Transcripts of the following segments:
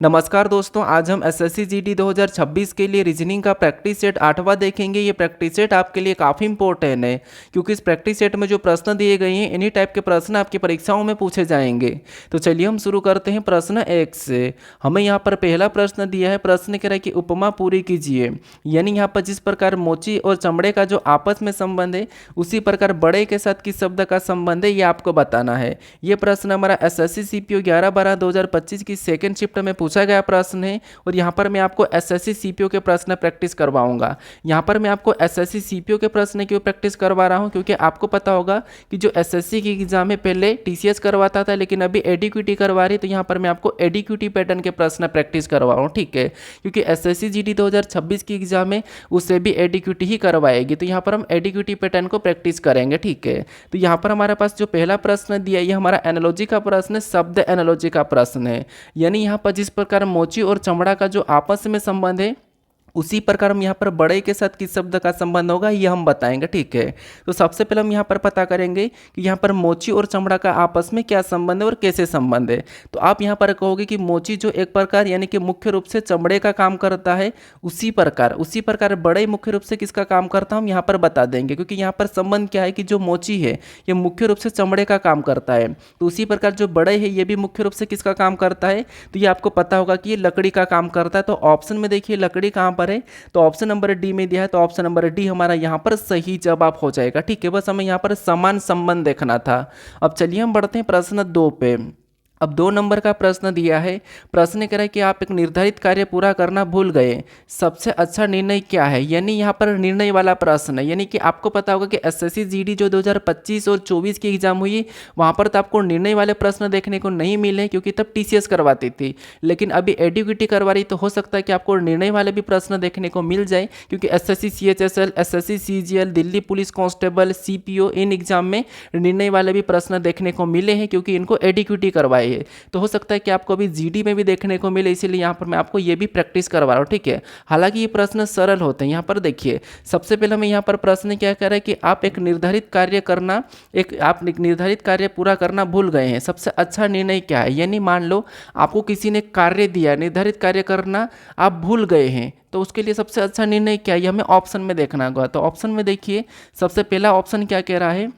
नमस्कार दोस्तों, आज हम एसएससी जीडी 2026 के लिए रीजनिंग का प्रैक्टिस सेट 8वां देखेंगे। ये प्रैक्टिस सेट आपके लिए काफ़ी इंपॉर्टेंट है क्योंकि इस प्रैक्टिस सेट में जो प्रश्न दिए गए हैं इन्हीं टाइप के प्रश्न आपकी परीक्षाओं में पूछे जाएंगे। तो चलिए हम शुरू करते हैं प्रश्न 1 से। हमें यहाँ पर पहला प्रश्न दिया है। प्रश्न कह रहा है कि उपमा पूरी कीजिए। यानी यहाँ पर जिस प्रकार मोची और चमड़े का जो आपस में संबंध है उसी प्रकार बड़े के साथ किस शब्द का संबंध है ये आपको बताना है। ये प्रश्न हमारा एसएससी सीपीओ 11/12/2025 की सेकेंड शिफ्ट में पूछा गया प्रश्न है और यहाँ पर मैं आपको एसएससी सीपीओ के प्रश्न प्रैक्टिस करवाऊंगा। यहाँ पर मैं आपको एसएससी सीपीओ के प्रश्न क्यों प्रैक्टिस करवा रहा हूँ, क्योंकि आपको पता होगा कि जो एसएससी की एग्जाम है पहले टीसीएस करवाता था लेकिन अभी एडीक्यूटी करवा रही, तो यहाँ पर मैं आपको एडीक्यूटी पैटर्न के प्रश्न प्रैक्टिस करवा रहा हूँ। ठीक है, क्योंकि एसएससी जीडी 2026 की एग्जाम है उससे भी एडीक्यूटी ही करवाएगी, तो यहाँ पर हम एडीक्यूटी पैटर्न को प्रैक्टिस करेंगे। ठीक है, तो यहाँ पर हमारे पास जो पहला प्रश्न दिया ये हमारा एनालॉजी का प्रश्न है, शब्द एनालॉजी का प्रश्न है। यानी यहाँ पर जिस प्रकार मोची और चमड़ा का जो आपस में संबंध है उसी प्रकार हम यहाँ पर बड़े के साथ किस शब्द का संबंध होगा ये हम बताएंगे। ठीक है, तो सबसे पहले हम यहाँ पर पता करेंगे कि यहाँ पर मोची और चमड़ा का आपस में क्या संबंध है और कैसे संबंध है। तो आप यहाँ पर कहोगे कि मोची जो एक प्रकार यानी कि मुख्य रूप से चमड़े का काम करता है, उसी प्रकार बड़े मुख्य रूप से किसका काम करता है हम यहाँ पर बता देंगे, क्योंकि यहाँ पर संबंध क्या है कि जो मोची है ये मुख्य रूप से चमड़े का काम करता है, तो उसी प्रकार जो बड़े है ये भी मुख्य रूप से किसका काम करता है, तो ये आपको पता होगा कि ये लकड़ी का काम करता है। तो ऑप्शन में देखिए लकड़ी कहाँ पर है, तो ऑप्शन नंबर डी में दिया है, तो ऑप्शन नंबर डी हमारा यहाँ पर सही जवाब हो जाएगा। ठीक है, बस हमें यहाँ पर समान संबंध देखना था। अब चलिए हम बढ़ते हैं प्रश्न 2 पे। अब 2 नंबर का प्रश्न दिया है। प्रश्न कह रहा है कि आप एक निर्धारित कार्य पूरा करना भूल गए, सबसे अच्छा निर्णय क्या है। यानी यहाँ पर निर्णय वाला प्रश्न है, यानी कि आपको पता होगा कि एसएससी जीडी जो 2025 और 24 की एग्जाम हुई वहाँ पर तो आपको निर्णय वाले प्रश्न देखने को नहीं मिले क्योंकि तब टीसीएस करवाती थी, लेकिन अभी एडीक्यूटी करवा रही, तो हो सकता है कि आपको निर्णय वाले भी प्रश्न देखने को मिल जाए, क्योंकि SSC CHSL, SSC CGL, Delhi police constable, CPO in exam में निर्णय वाले भी प्रश्न देखने को मिले हैं क्योंकि इनको एडीक्यूटी करवाए है। तो हो सकता है कि आपको अभी जीडी में भी देखने को मिले, इसीलिए यहाँ पर मैं आपको ये भी प्रैक्टिस करवा रहा हूँ। ठीक है, हालांकि ये प्रश्न सरल होते हैं। यहाँ पर देखिए सबसे पहले हमें यहाँ पर प्रश्न क्या कह रहा है कि आप एक निर्धारित कार्य पूरा करना भूल गए हैं, सबसे अच्छा निर्णय क्या है। यानी मान लो आपको किसी ने कार्य दिया, निर्धारित कार्य करना आप भूल गए हैं, तो उसके लिए सबसे अच्छा निर्णय क्या है, हमें ऑप्शन में देखना होगा। तो ऑप्शन में देखिए सबसे पहला ऑप्शन क्या कह रहा है,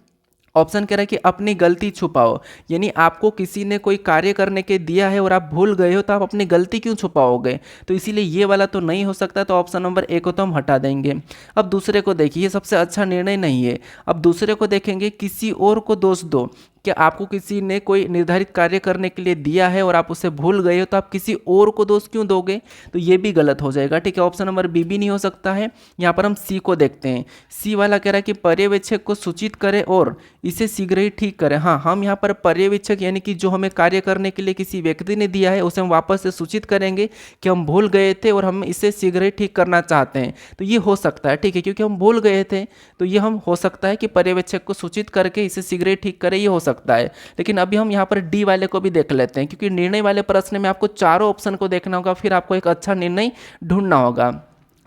ऑप्शन कह रहा है कि अपनी गलती छुपाओ। यानी आपको किसी ने कोई कार्य करने के दिया है और आप भूल गए हो, तो आप अपनी गलती क्यों छुपाओगे, तो इसीलिए ये वाला तो नहीं हो सकता, तो ऑप्शन नंबर ए को तो हम हटा देंगे। अब दूसरे को देखिए, ये सबसे अच्छा निर्णय नहीं है। अब दूसरे को देखेंगे, किसी और को दोष दो। क्या आपको किसी ने कोई निर्धारित कार्य करने के लिए दिया है और आप उसे भूल गए हो, तो आप किसी और को दोष क्यों दोगे, तो ये भी गलत हो जाएगा। ठीक है, ऑप्शन नंबर बी भी नहीं हो सकता है। यहाँ पर हम सी को देखते हैं। सी वाला कह रहा है कि पर्यवेक्षक को सूचित करें और इसे शीघ्र ही ठीक करें। हाँ, हम यहाँ पर पर्यवेक्षक यानी कि जो हमें कार्य करने के लिए किसी व्यक्ति ने दिया है उसे हम वापस से सूचित करेंगे कि हम भूल गए थे और हम इसे शीघ्र ही ठीक करना चाहते हैं, तो ये हो सकता है। ठीक है, क्योंकि हम भूल गए थे तो ये हम हो सकता है कि पर्यवेक्षक को सूचित करके इसे शीघ्र ही ठीक करें, ये हो सकता है। लेकिन अभी हम यहाँ पर डी वाले को भी देख लेते हैं, क्योंकि निर्णय वाले प्रश्न में आपको चारों ऑप्शन को देखना होगा, फिर आपको एक अच्छा निर्णय ढूंढना होगा।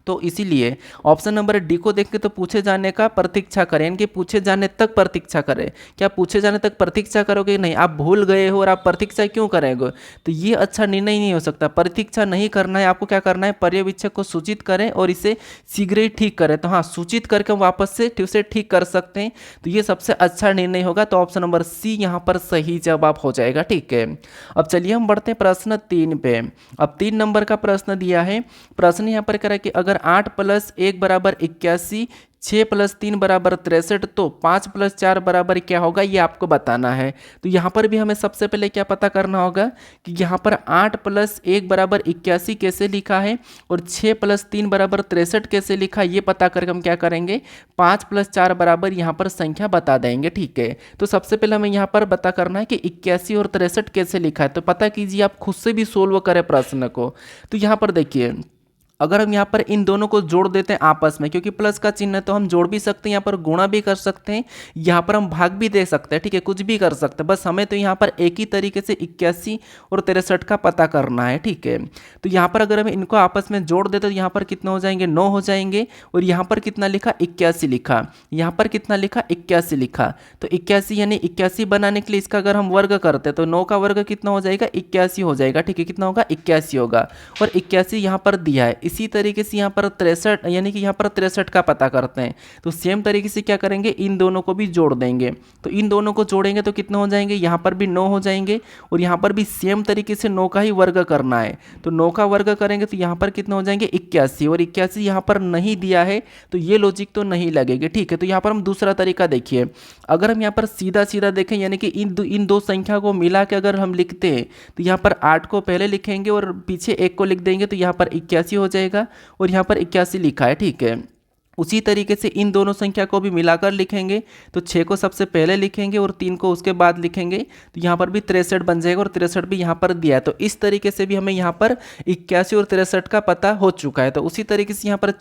तो इसीलिए ऑप्शन नंबर डी को देख के तो पूछे जाने का प्रतीक्षा करें, यानी कि पूछे जाने तक प्रतीक्षा करें। क्या पूछे जाने तक प्रतीक्षा करोगे, नहीं, आप भूल गए हो और आप प्रतीक्षा क्यों करेंगे, तो ये अच्छा निर्णय नहीं हो सकता। प्रतीक्षा नहीं करना है, आपको क्या करना है, पर्यवेक्षक को सूचित करें और इसे शीघ्र ही ठीक करें। तो हाँ, सूचित करके हम वापस से उसे ठीक कर सकते हैं, तो ये सबसे अच्छा निर्णय होगा। तो ऑप्शन नंबर सी यहाँ पर सही जवाब हो जाएगा। ठीक है, अब चलिए हम बढ़ते हैं प्रश्न 3 पे। अब 3 नंबर का प्रश्न दिया है। प्रश्न यहाँ पर कह रहा है कि अगर 8 + 1 = 81, 6 + 3 = 63, तो 5 + 4 = क्या होगा, ये आपको बताना है। तो यहाँ पर भी हमें सबसे पहले क्या पता करना होगा कि यहाँ पर 8 + 1 = 81 कैसे लिखा है और 6 + 3 = 63 कैसे लिखा है, ये पता करके हम क्या करेंगे, 5 + 4 = यहाँ पर संख्या बता देंगे। ठीक है, तो सबसे पहले हमें यहाँ पर पता करना है कि 81 और 63 कैसे लिखा है, तो पता कीजिए, आप खुद से भी सोल्व करें प्रश्न को। तो यहाँ पर देखिए अगर हम यहाँ पर इन दोनों को जोड़ देते हैं आपस में, क्योंकि प्लस का चिन्ह है तो हम जोड़ भी सकते हैं, यहाँ पर गुणा भी कर सकते हैं, यहाँ पर हम भाग भी दे सकते हैं, ठीक है, कुछ भी कर सकते हैं। बस हमें तो यहाँ पर एक ही तरीके से 81 और 63 का पता करना है, ठीक है। तो यहाँ पर अगर हम इनको आपस में जोड़ देते तो यहाँ पर कितना हो जाएंगे, 9 हो जाएंगे। और यहाँ पर कितना लिखा, 81 लिखा। यहाँ पर कितना लिखा, 81 लिखा। तो 81 यानी 81 बनाने के लिए इसका अगर हम वर्ग करते तो 9 का वर्ग कितना हो जाएगा, 81 हो जाएगा, ठीक है। कितना होगा, 81 होगा। और 81 यहाँ पर दिया है। इसी तरीके से यहाँ पर 63 यानी कि यहाँ पर 63 का पता करते हैं। तो सेम तरीके से क्या करेंगे, इन दोनों को भी जोड़ देंगे। तो इन दोनों को जोड़ेंगे तो कितना हो जाएंगे, यहाँ पर भी 9 हो जाएंगे। और यहाँ पर भी सेम तरीके से 9 का ही वर्ग करना है। तो 9 का वर्ग करेंगे तो यहाँ पर कितना हो जाएंगे, 81। और 81 यहाँ पर नहीं दिया है तो ये लॉजिक तो नहीं लगेगी, ठीक है। तो यहाँ पर हम दूसरा तरीका देखिए, अगर हम यहाँ पर सीधा सीधा देखें यानी कि इन दो संख्या को मिला के अगर हम लिखते हैं तो यहाँ पर 8 को पहले लिखेंगे और पीछे 1 को लिख देंगे तो यहाँ पर 81 हो जाएगा। और यहाँ पर 81 लिखा है, ठीक है। उसी तरीके से इन दोनों संख्या को भी मिलाकर लिखेंगे तो 6 को सबसे पहले लिखेंगे और 3 को उसके बाद लिखेंगे तो यहाँ पर भी 63 बन जाएगा। और 63 भी यहाँ पर दिया है। तो इस तरीके से भी हमें यहाँ पर 81 और 63 का पता हो चुका है। तो उसी तरीके से यहाँ पर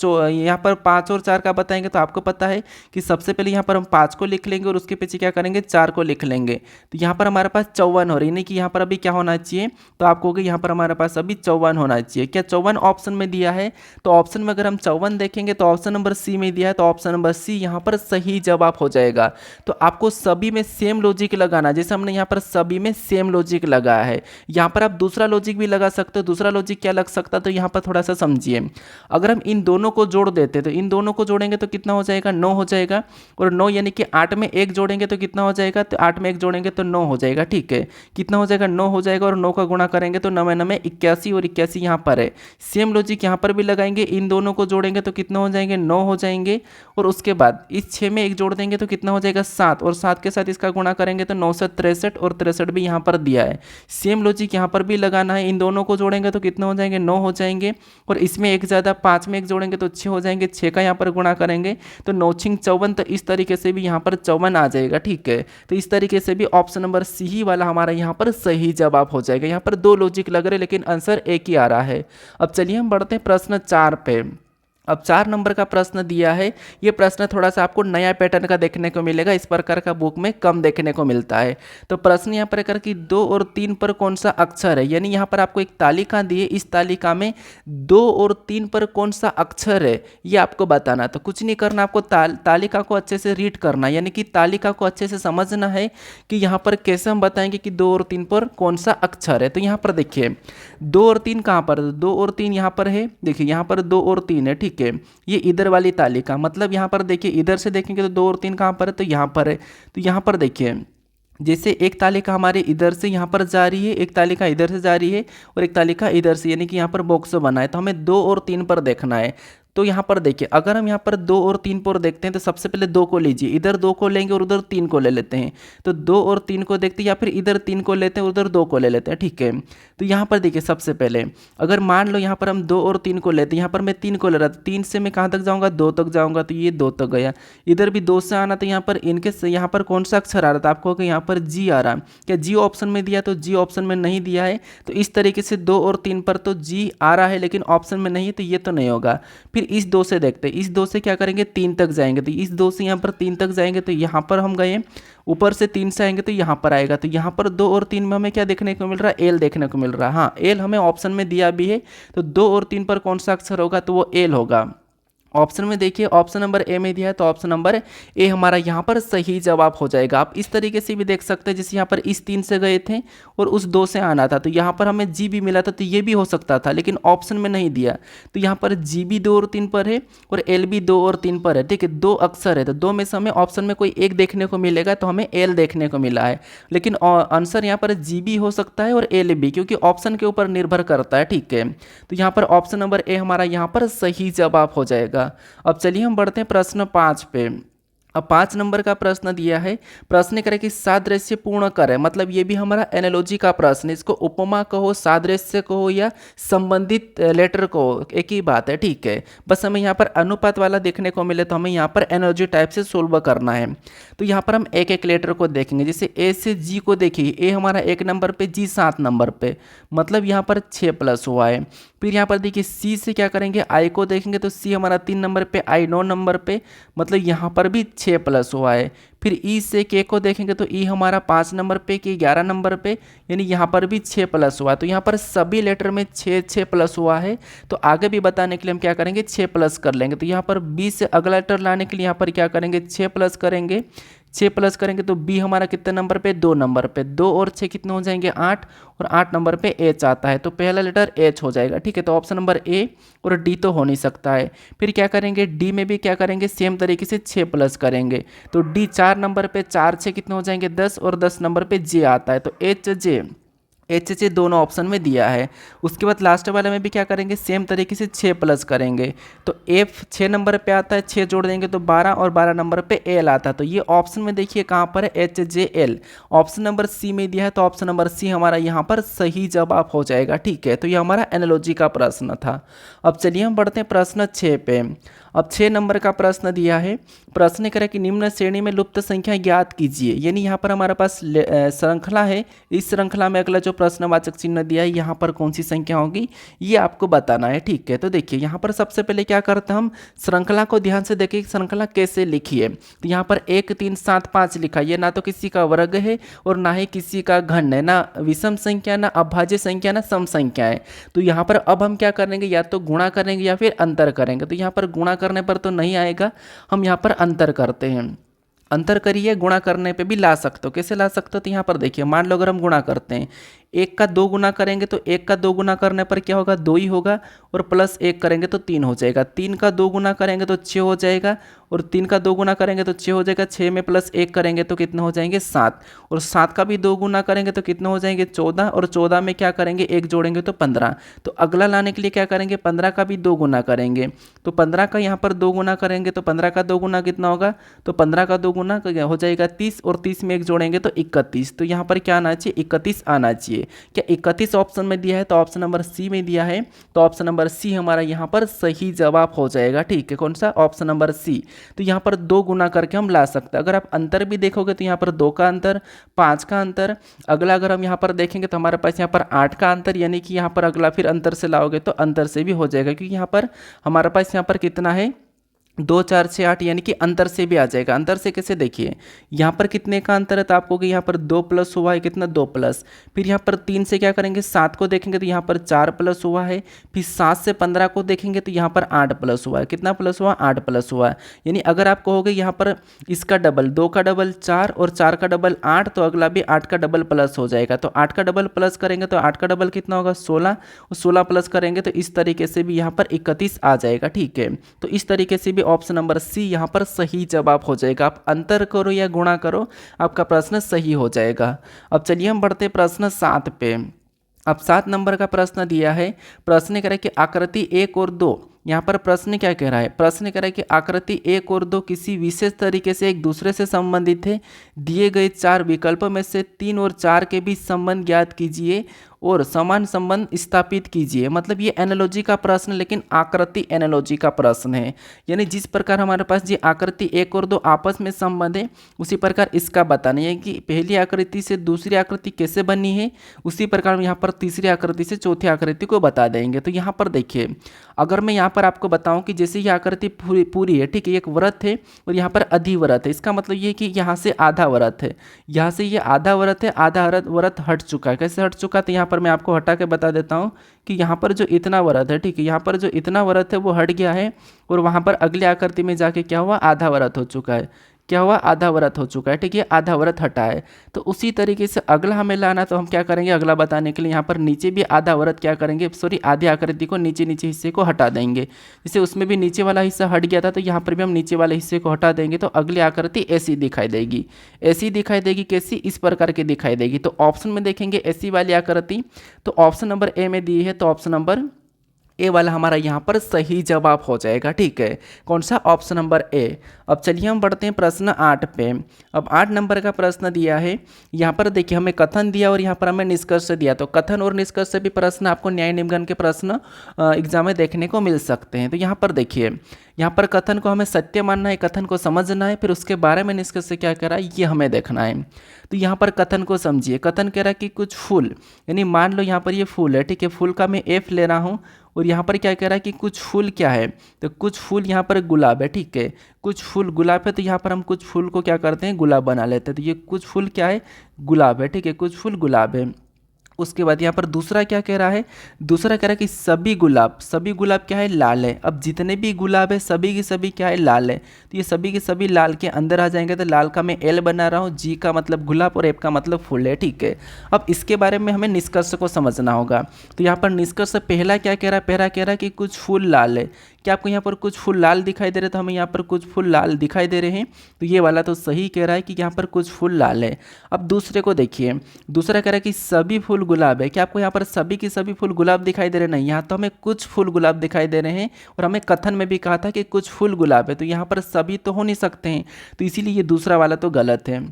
5 और 4 का बताएंगे तो आपको पता है कि सबसे पहले यहाँ पर हम 5 को लिख लेंगे और उसके पीछे क्या करेंगे, 4 को लिख लेंगे। तो यहाँ पर हमारे पास 54 हो रही, यानी कि यहाँ पर अभी क्या होना चाहिए, तो आप कहोगे यहाँ पर हमारे पास अभी 54 होना चाहिए। क्या 54 ऑप्शन में दिया है? तो ऑप्शन में अगर हम 54 देखेंगे तो ऑप्शन नंबर सी में दिया है। तो ऑप्शन नंबर सी यहाँ पर सही जवाब हो जाएगा। तो आपको सभी में सेम लॉजिक लगाना, जैसे हमने यहाँ पर सभी में सेम लॉजिक लगाया है। यहाँ पर आप दूसरा लॉजिक भी लगा सकते हो। दूसरा लॉजिक क्या लग सकता है, तो यहाँ पर थोड़ा सा समझिए। अगर हम इन दोनों को जोड़ देते तो इन दोनों को जोड़ेंगे तो कितना हो जाएगा, 9 हो जाएगा। और 9 यानी कि 8 में 1 जोड़ेंगे तो कितना हो जाएगा, तो 8 में 1 जोड़ेंगे तो 9 हो जाएगा, ठीक है। कितना हो जाएगा, 9 हो जाएगा। और 9 का गुणा करेंगे तो 9 9 81 और 81 यहाँ पर है। सेम लॉजिक यहाँ पर भी लगाएंगे, इन दोनों को जोड़ेंगे तो कितना हो जाएंगे, 9 हो जाएंगे। और उसके बाद इस 6 में 1 जोड़ देंगे तो कितना हो जाएगा, 7। और 7 के साथ इसका गुणा करेंगे तो 9 से 63 और 63 भी यहाँ पर दिया है। सेम लॉजिक यहाँ पर भी लगाना है। इन दोनों को जोड़ेंगे तो कितना हो जाएंगे, 9 हो जाएंगे। और इसमें एक ज़्यादा 5 में 1 जोड़ेंगे तो 6 हो जाएंगे। 6 का यहाँ पर गुणा करेंगे तो 9 6 54। तो इस तरीके से भी यहाँ पर 54 आ जाएगा, ठीक है। तो इस तरीके से भी ऑप्शन नंबर सी ही वाला हमारा यहाँ पर सही जवाब हो जाएगा। यहाँ पर 2 लॉजिक लग रहे लेकिन आंसर एक ही आ रहा है। अब चलिए हम बढ़ते हैं प्रश्न 4 पे। अब 4 नंबर का प्रश्न दिया है। ये प्रश्न थोड़ा सा आपको नया पैटर्न का देखने को मिलेगा, इस प्रकार का बुक में कम देखने को मिलता है। तो प्रश्न यहाँ पर कर कि 2 और 3 पर कौन सा अक्षर है, यानी यहाँ पर आपको एक तालिका दी है, इस तालिका में 2 और 3 पर कौन सा अक्षर है ये आपको बताना। तो कुछ नहीं करना, आपको तालिका को अच्छे से रीड करना, यानी कि तालिका को अच्छे से समझना है कि यहाँ पर कैसे हम बताएंगे कि 2 और 3 पर कौन सा अक्षर है। तो यहाँ पर देखिए 2 और 3 कहाँ पर, 2 और 3 यहाँ पर है। देखिए यहाँ पर 2 और 3 है, ठीक है। ये इधर वाली तालिका, मतलब यहाँ पर देखिए इधर से देखेंगे तो 2 और 3 कहाँ पर है, तो यहाँ पर है। तो यहाँ पर देखिए जैसे एक तालिका हमारे इधर से यहाँ पर जा रही है, एक तालिका इधर से जा रही है और एक तालिका इधर से, यानी कि यहाँ पर बॉक्स बना है। तो हमें 2 और 3 पर देखना है। तो यहाँ पर देखिए अगर हम यहाँ पर 2 और 3 पर देखते हैं तो सबसे पहले 2 को लीजिए, इधर 2 को लेंगे और उधर 3 को ले लेते हैं। तो 2 और 3 को देखते हैं, या फिर इधर 3 को लेते हैं उधर 2 को ले लेते हैं, ठीक है। तो यहाँ पर देखिए सबसे पहले अगर मान लो यहाँ पर हम 2 और 3 को लेते हैं, यहाँ पर मैं 3 को ले रहा था, 3 से मैं कहाँ तक जाऊँगा, 2 तक जाऊँगा। तो ये 2 तक गया। इधर भी 2 से आना, तो यहाँ पर इनके यहाँ पर कौन सा अक्षर आ रहा था, आपको यहाँ पर जी आ रहा। क्या जी ऑप्शन में दिया, तो जी ऑप्शन में नहीं दिया है। तो इस तरीके से 2 और 3 पर तो जी आ रहा है लेकिन ऑप्शन में नहीं है, तो ये तो नहीं होगा। फिर इस 2 से देखते, इस 2 से क्या करेंगे, 3 तक जाएंगे। तो इस 2 से यहाँ पर 3 तक जाएंगे तो यहाँ पर हम गए, ऊपर से 3 से आएंगे तो यहाँ पर आएगा। तो यहाँ पर 2 और 3 में हमें क्या देखने को मिल रहा है, एल देखने को मिल रहा है। हाँ, एल हमें ऑप्शन में दिया भी है। तो 2 और 3 पर कौन सा अक्षर होगा, तो वो एल होगा। ऑप्शन में देखिए ऑप्शन नंबर ए में दिया है, तो ऑप्शन नंबर ए हमारा यहाँ पर सही जवाब हो जाएगा। आप इस तरीके से भी देख सकते हैं, जैसे यहाँ पर इस 3 से गए थे और उस 2 से आना था, तो यहाँ पर हमें जी भी मिला था, तो ये भी हो सकता था लेकिन ऑप्शन में नहीं दिया। तो यहाँ पर जी भी 2 और 3 पर है और एल भी 2 और 3 पर है, ठीक है। 2 अक्षर है तो 2 में से हमें ऑप्शन में कोई एक देखने को मिलेगा, तो हमें एल देखने को मिला है। लेकिन आंसर यहाँ पर जी भी हो सकता है और एल भी, क्योंकि ऑप्शन के ऊपर निर्भर करता है, ठीक है। तो यहाँ पर ऑप्शन नंबर ए हमारा यहाँ पर सही जवाब हो जाएगा। अब चलिए हम बढ़ते हैं प्रश्न 5 पे। अब 5 नंबर का प्रश्न दिया है। प्रश्न करें कि सादृश्य पूर्ण करें, मतलब ये भी हमारा एनालॉजी का प्रश्न। इसको उपमा कहो, सादृश्य कहो या संबंधित लेटर कहो, एक ही बात है, ठीक है। बस हमें यहाँ पर अनुपात वाला देखने को मिले तो हमें यहाँ पर एनालॉजी टाइप से सोल्व करना है। तो यहाँ पर हम एक एक लेटर को देखेंगे। जैसे ए से जी को देखिए, ए हमारा 1 नंबर पे, जी 7 नंबर पे, मतलब यहाँ पर 6 प्लस हुआ है। फिर यहाँ पर देखिए सी से क्या करेंगे, आई को देखेंगे तो सी हमारा 3 नंबर पे, आई 9 नंबर पे, मतलब यहाँ पर भी 6 प्लस हुआ है। फिर ई से के को देखेंगे तो ई हमारा 5 नंबर पे, के 11 नंबर पे, यानी यहाँ पर भी 6 प्लस हुआ है। तो यहाँ पर सभी लेटर में 6 प्लस हुआ है। तो आगे भी बताने के लिए हम क्या करेंगे, 6 प्लस कर लेंगे। तो यहाँ पर बी से अगला लेटर लाने के लिए यहाँ पर क्या करेंगे, 6 प्लस करेंगे। 6 प्लस करेंगे तो बी हमारा कितने नंबर पे, 2 नंबर पे, 2 और 6 कितने हो जाएंगे, 8, और 8 नंबर पे एच आता है, तो पहला लेटर एच हो जाएगा। ठीक है, तो ऑप्शन नंबर ए और डी तो हो नहीं सकता है। फिर क्या करेंगे, डी में भी क्या करेंगे, सेम तरीके से 6 प्लस करेंगे। तो डी 4 नंबर पे, 4 6 कितने हो जाएंगे, 10, और 10 नंबर पे जे आता है, तो एच जे दोनों ऑप्शन में दिया है। उसके बाद लास्ट वाले में भी क्या करेंगे, सेम तरीके से 6 प्लस करेंगे। तो एफ 6 नंबर पे आता है, 6 जोड़ देंगे तो 12, और 12 नंबर पे एल आता है। तो ये ऑप्शन में देखिए कहाँ पर है, H J L. Option number C में दिया है, तो ऑप्शन नंबर सी हमारा यहाँ पर सही जवाब हो जाएगा। ठीक है, तो ये हमारा एनालॉजी का प्रश्न था। अब चलिए हम बढ़ते हैं प्रश्न 6 पे। अब 6 नंबर का प्रश्न दिया है। प्रश्न करें कि निम्न श्रेणी में लुप्त संख्या ज्ञात कीजिए, यानी यहाँ पर हमारे पास श्रृंखला है। इस श्रृंखला में अगला जो प्रश्नवाचक चिन्ह दिया है, यहाँ पर कौन सी संख्या होगी ये आपको बताना है। ठीक है, तो देखिए यहाँ पर सबसे पहले क्या करते हैं हम, श्रृंखला को ध्यान से देखिए, श्रृंखला कैसे लिखी है। तो यहाँ पर 1 3 7 5 लिखा है, ये ना तो किसी का वर्ग है और ना ही किसी का घन है, ना विषम संख्या, ना अभाज्य संख्या, ना सम संख्या है। तो यहाँ पर अब हम क्या करेंगे, या तो गुणा करेंगे या फिर अंतर करेंगे। तो यहाँ पर गुणा करने पर तो नहीं आएगा, हम यहाँ पर अंतर करते हैं। अंतर करिए, गुणा करने पे भी ला सकते हो। कैसे ला सकते हो, तो यहाँ पर देखिए, मान लो अगर हम गुणा करते हैं, 1 का 2 गुना करेंगे तो 1 का 2 गुना करने पर क्या होगा, 2 ही होगा, और प्लस 1 करेंगे तो 3 हो जाएगा। 3 का 2 गुना करेंगे तो 6 हो जाएगा, और 3 का 2 गुना करेंगे तो 6 हो जाएगा। 6 में प्लस 1 करेंगे तो कितने हो जाएंगे, 7, और 7 का भी 2 गुना करेंगे तो कितने हो जाएंगे, 14, और 14 में क्या करेंगे, 1 जोड़ेंगे तो 15। तो अगला लाने के लिए क्या करेंगे, 15 का भी 2 गुना करेंगे। तो 15 का यहाँ पर 2 गुना करेंगे तो 15 का 2 गुना कितना होगा, तो 15 का 2 गुना हो जाएगा 30, और 30 में 1 जोड़ेंगे तो 31। तो यहाँ पर क्या आना चाहिए, 31 आना चाहिए। क्या 31 ऑप्शन में दिया है, तो ऑप्शन नंबर सी में दिया है, तो ऑप्शन नंबर सी हमारा यहाँ पर सही जवाब हो जाएगा। ठीक है, कौन सा, ऑप्शन नंबर सी। तो यहाँ पर 2 गुना करके हम ला सकते हैं। अगर आप अंतर भी देखोगे तो यहाँ पर 2 का अंतर, 5 का अंतर। अगला अगर हम यहाँ पर देखेंगे तो हमारे पास यहाँ पर 8 का अंतर, यानी कि यहाँ पर अगला फिर अंतर से लाओगे तो अंतर से भी हो जाएगा, क्योंकि यहाँ पर हमारे पास यहाँ पर कितना है, 2 4 6 8, यानी कि अंतर से भी आ जाएगा। अंतर से कैसे, देखिए यहाँ पर कितने का अंतर है, तो आपको कि यहाँ पर 2 प्लस हुआ है, कितना, 2 प्लस। फिर यहाँ पर 3 से क्या करेंगे, 7 को देखेंगे तो यहाँ पर 4 प्लस हुआ है। फिर 7 से 15 को देखेंगे तो यहाँ पर 8 प्लस हुआ है, कितना प्लस हुआ, 8 प्लस हुआ है। यानी अगर आप कहोगे यहाँ पर इसका डबल, 2 का डबल 4 और 4 का डबल 8, तो अगला भी 8 का डबल प्लस हो जाएगा। तो 8 का डबल प्लस करेंगे तो 8 का डबल कितना होगा, 16, और 16 प्लस करेंगे तो इस तरीके से भी यहाँ पर 31 आ जाएगा। ठीक है, तो इस तरीके से भी ऑप्शन नंबर सी यहाँ पर सही जवाब हो जाएगा। आप अंतर करो या गुणा करो, आपका प्रश्न सही हो जाएगा। अब चलिए हम बढ़ते प्रश्न 7 पे। अब 7 नंबर का प्रश्न दिया है। प्रश्न कह रहा है कि आकृति 1 और 2, यहाँ पर प्रश्न क्या कह रहा है, प्रश्न कह रहा है कि आकृति 1 और 2 किसी विशेष तरीके से एक दूसरे से संबंधित है। दिए गए 4 विकल्पों में से 3 और 4 के बीच संबंध ज्ञात कीजिए और समान संबंध स्थापित कीजिए। मतलब ये एनालॉजी का प्रश्न, लेकिन आकृति एनालॉजी का प्रश्न है। यानी जिस प्रकार हमारे पास ये आकृति 1 और 2 आपस में संबंध है, उसी प्रकार इसका बताना है कि पहली आकृति से दूसरी आकृति कैसे बनी है, उसी प्रकार हम यहाँ पर तीसरी आकृति से चौथी आकृति को बता देंगे। तो यहाँ पर देखिए, अगर मैं यहाँ पर आपको बताऊं कि जैसे ये आकृति पूरी है, ठीक है, एक वृत्त है और यहाँ पर अधिवृत्त है, इसका मतलब ये कि यहाँ से आधा वृत्त है, यहाँ से ये आधा वृत्त है, आधा वृत्त हट चुका है। कैसे हट चुका है, तो यहाँ पर मैं आपको हटा के बता देता हूँ कि यहाँ पर जो इतना वृत्त है, ठीक है, यहाँ पर जो इतना वृत्त है वो हट गया है, और वहाँ पर अगली आकृति में जाके क्या हुआ, आधा वृत्त हो चुका है। क्या हुआ, आधा वृत्त हो चुका है। ठीक है, आधा वृत्त हटा है। तो उसी तरीके से अगला हमें लाना, तो हम क्या करेंगे, अगला बताने के लिए यहाँ पर नीचे भी आधा वृत्त क्या करेंगे, सॉरी आधी आकृति को नीचे हिस्से को हटा देंगे। जैसे उसमें भी नीचे वाला हिस्सा हट गया था, तो यहाँ पर भी हम नीचे वाले हिस्से को हटा देंगे, तो अगली आकृति ऐसी दिखाई देगी। ऐसी दिखाई देगी, कैसी, इस प्रकार की दिखाई देगी। तो ऑप्शन में देखेंगे ऐसी वाली आकृति, तो ऑप्शन नंबर ए में दी है, तो ऑप्शन नंबर ए वाला हमारा यहाँ पर सही जवाब हो जाएगा। ठीक है, कौन सा, ऑप्शन नंबर ए। अब चलिए हम बढ़ते हैं प्रश्न 8 पे। अब 8 नंबर का प्रश्न दिया है। यहाँ पर देखिए हमें कथन दिया और यहाँ पर हमें निष्कर्ष दिया। तो कथन और निष्कर्ष से भी प्रश्न आपको न्याय निबंधन के प्रश्न एग्जाम में देखने को मिल सकते हैं। तो यहाँ पर देखिए, यहाँ पर कथन को हमें सत्य मानना है, कथन को समझना है, फिर उसके बारे में निष्कर्ष से क्या कह रहा है ये हमें देखना है। तो यहाँ पर कथन को समझिए। कथन कह रहा है कि कुछ फूल, यानी मान लो यहाँ पर ये फूल है, ठीक है, फूल का मैं एफ ले रहा हूँ और यहाँ पर क्या कह रहा है कि कुछ फूल क्या है, तो कुछ फूल यहाँ पर गुलाब है, ठीक है, कुछ फूल गुलाब है, तो यहाँ पर हम कुछ फूल को क्या करते हैं, गुलाब बना लेते हैं। तो ये कुछ फूल क्या है, गुलाब है, ठीक है, कुछ फूल गुलाब है। उसके बाद यहाँ पर दूसरा क्या कह रहा है, दूसरा कह रहा है कि सभी गुलाब क्या है, लाल है। अब जितने भी गुलाब है सभी की सभी क्या है, लाल है। तो ये सभी के सभी लाल के अंदर आ जाएंगे। तो लाल का मैं एल बना रहा हूँ, जी का मतलब गुलाब और एफ का मतलब फूल है, ठीक है। अब इसके बारे में हमें निष्कर्ष को समझना होगा। तो यहाँ पर निष्कर्ष पहला क्या कह रहा है, पहला कह रहा है कि कुछ फूल लाल है। क्या आपको यहाँ पर कुछ फूल लाल दिखाई दे रहे, तो हमें यहाँ पर कुछ फूल लाल दिखाई दे रहे हैं, तो ये वाला तो सही कह रहा है कि यहाँ पर कुछ फूल लाल है। अब दूसरे को देखिए, दूसरा कह रहा है कि सभी फूल गुलाब है। क्या आपको यहाँ पर सभी की सभी फूल गुलाब दिखाई दे रहे, नहीं, यहाँ तो हमें कुछ फूल गुलाब दिखाई दे रहे हैं। और हमें कथन में भी कहा था कि कुछ फूल गुलाब है, तो यहाँ पर सभी तो हो नहीं सकते हैं, तो इसीलिए ये दूसरा वाला तो गलत है।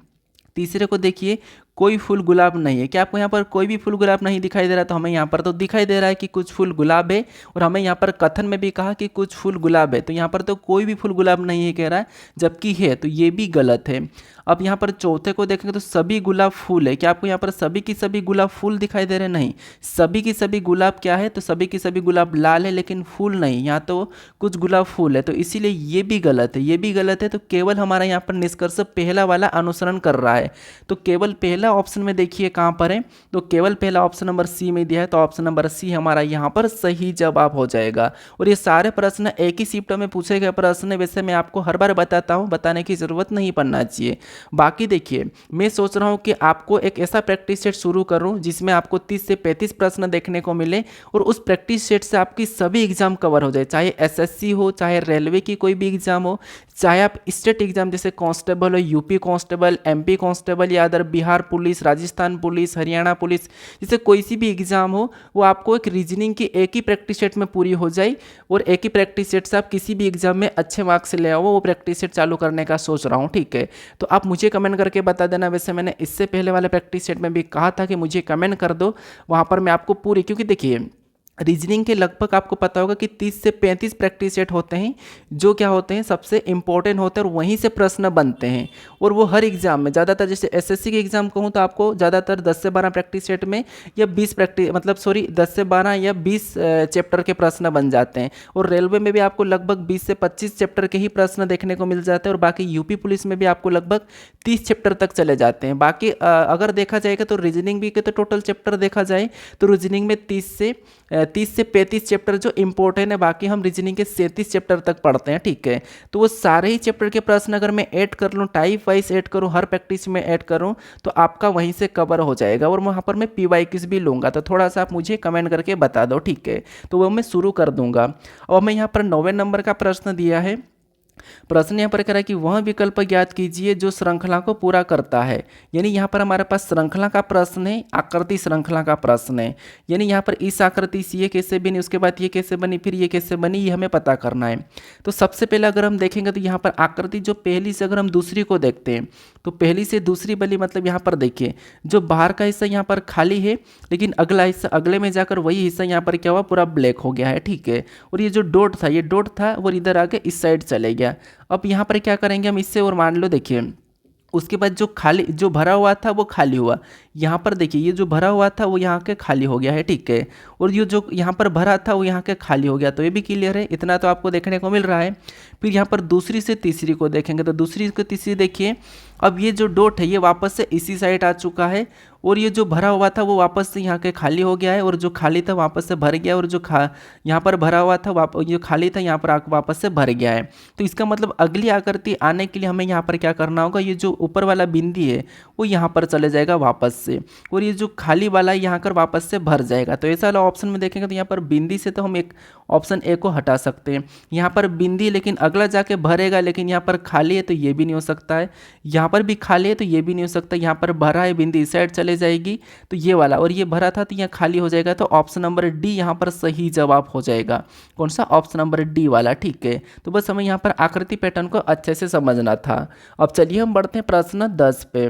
तीसरे को देखिए, कोई फूल गुलाब नहीं है। क्या आपको यहाँ पर कोई भी फूल गुलाब नहीं दिखाई दे रहा, तो हमें यहाँ पर तो दिखाई दे रहा है कि कुछ फूल गुलाब है। और हमें यहाँ पर कथन में भी कहा कि कुछ फूल गुलाब है, तो यहाँ पर तो कोई भी फूल गुलाब नहीं है कह रहा है, जबकि है, तो ये भी गलत है। अब यहाँ पर चौथे को देखेंगे तो सभी गुलाब फूल है। क्या आपको यहाँ पर सभी की सभी गुलाब फूल दिखाई दे रहे, नहीं, सभी की सभी गुलाब क्या है, तो सभी की सभी गुलाब लाल है लेकिन फूल नहीं, यहाँ तो कुछ गुलाब फूल है, तो इसीलिए ये भी गलत है, ये भी गलत है। तो केवल हमारा यहाँ पर निष्कर्ष पहला वाला अनुसरण कर रहा है। तो केवल पहला ऑप्शन में देखिए कहाँ पर है, तो केवल पहला ऑप्शन नंबर सी में दिया है, तो ऑप्शन नंबर सी हमारा यहाँ पर सही जवाब हो जाएगा। और ये सारे प्रश्न एक ही शिफ्ट में पूछे गए प्रश्न, वैसे मैं आपको हर बार बताता हूँ, बताने की जरूरत नहीं पड़ना चाहिए। बाकी देखिए, मैं सोच रहा हूँ कि आपको एक ऐसा प्रैक्टिस सेट शुरू करूँ जिसमें आपको 30 से 35 प्रश्न देखने को मिले, और उस प्रैक्टिस सेट से आपकी सभी एग्जाम कवर हो जाए, चाहे एसएससी हो, चाहे रेलवे की कोई भी एग्जाम हो, चाहे आप स्टेट एग्जाम जैसे कांस्टेबल हो, यूपी कांस्टेबल, एमपी कांस्टेबल, या other Bihar police, Rajasthan police, Haryana police, जैसे कोई सी भी एग्जाम हो, वो आपको एक रीजनिंग की एक ही प्रैक्टिस सेट में पूरी हो जाए, और एक ही प्रैक्टिस सेट से आप किसी भी एग्जाम में अच्छे मार्क्स से ले आओ। वो प्रैक्टिस सेट चालू करने का सोच रहा हूँ, ठीक है। तो आप मुझे कमेंट करके बता देना। वैसे मैंने इससे पहले वाले प्रैक्टिस सेट में भी कहा था कि मुझे कमेंट कर दो, वहाँ पर मैं आपको पूरी, क्योंकि देखिए रीजनिंग के लगभग आपको पता होगा कि 30 से 35 प्रैक्टिस सेट होते हैं, जो क्या होते हैं, सबसे इंपॉर्टेंट होते हैं, और वहीं से प्रश्न बनते हैं। और वो हर एग्जाम में ज़्यादातर, जैसे एसएससी के एग्जाम कहूँ तो आपको ज़्यादातर 10 से 12 प्रैक्टिस सेट में या 20 प्रैक्टिस, मतलब सॉरी 10 से 12 या 20 चैप्टर के प्रश्न बन जाते हैं। और रेलवे में भी आपको लगभग 20 से 25 चैप्टर के ही प्रश्न देखने को मिल जाते हैं। और बाकी यूपी पुलिस में भी आपको लगभग 30 चैप्टर तक चले जाते हैं। बाकी अगर देखा जाएगा तो रीजनिंग भी के तो टोटल चैप्टर देखा जाए तो रीजनिंग में 30 से 35 चैप्टर जो इंपॉर्टेंट है, बाकी हम रीजनिंग के 37 चैप्टर तक पढ़ते हैं, ठीक है। तो वो सारे ही चैप्टर के प्रश्न अगर मैं ऐड कर लूँ, टाइप वाइज ऐड करूँ, हर प्रैक्टिस में ऐड करूँ, तो आपका वहीं से कवर हो जाएगा। और वहाँ पर मैं PYQs भी लूँगा, तो थोड़ा सा आप मुझे कमेंट करके बता दो, ठीक है। तो वो मैं शुरू कर दूंगा। और मैं यहाँ पर 9वें नंबर का प्रश्न दिया है। प्रश्न यहाँ पर कह रहा है कि वह विकल्प ज्ञात कीजिए जो श्रृंखला को पूरा करता है। यानी यहाँ पर हमारे पास श्रृंखला का प्रश्न है, आकृति श्रृंखला का प्रश्न है। यानी यहाँ पर इस आकृति से ये कैसे बनी, उसके बाद ये कैसे बनी, फिर ये कैसे बनी, ये हमें पता करना है। तो सबसे पहले अगर हम देखेंगे तो यहाँ पर आकृति जो पहली से अगर हम दूसरी को देखते हैं, तो पहली से दूसरी बनी, मतलब यहाँ पर देखिए जो बाहर का हिस्सा यहाँ पर खाली है, लेकिन अगला हिस्सा, अगले में जाकर वही हिस्सा यहाँ पर क्या हुआ, पूरा ब्लैक हो गया है, ठीक है। और ये जो डॉट था, ये डॉट था वो इधर आके इस साइड चले गया। अब यहाँ पर क्या करेंगे हम इससे, और मान लो देखिए उसके बाद जो खाली, जो भरा हुआ था वो खाली हुआ। यहाँ पर देखिए ये जो भरा हुआ था वो यहाँ के खाली हो गया है, ठीक है। और ये जो यहाँ पर भरा था वो यहाँ के खाली हो गया, तो ये भी क्लियर है, इतना तो आपको देखने को मिल रहा है। फिर यहाँ पर दूसरी से तीसरी को देखेंगे तो दूसरी से तीसरी देखिए, अब ये जो डॉट है ये वापस से इसी साइड आ चुका है, और ये जो भरा हुआ था वो वापस से यहाँ के खाली हो गया है, और जो खाली था वापस से भर गया, और जो यहाँ पर भरा हुआ था जो खाली था यहाँ पर वापस से भर गया है। तो इसका मतलब अगली आकृति आने के लिए हमें यहाँ पर क्या करना होगा, ये जो ऊपर वाला बिंदी है वो यहाँ पर चले जाएगा वापस से, और ये जो खाली वाला है यहाँ कर वापस से भर जाएगा। तो ऐसा वाला ऑप्शन में देखेंगे तो यहाँ पर बिंदी से तो हम एक ऑप्शन ए को हटा सकते हैं। यहाँ पर बिंदी लेकिन अगला जाके भरेगा, लेकिन यहाँ पर खाली है तो ये भी नहीं हो सकता है, यहाँ पर भी खाली है तो ये भी नहीं हो सकता, यहाँ पर भरा है बिंदी इस साइड चले जाएगी तो ये वाला, और ये भरा था तो यहाँ खाली हो जाएगा। तो ऑप्शन नंबर डी यहाँ पर सही जवाब हो जाएगा। कौन सा, ऑप्शन नंबर डी वाला, ठीक है। तो बस हमें यहाँ पर आकृति पैटर्न को अच्छे से समझना था। अब चलिए हम बढ़ते हैं प्रश्न 10 पे।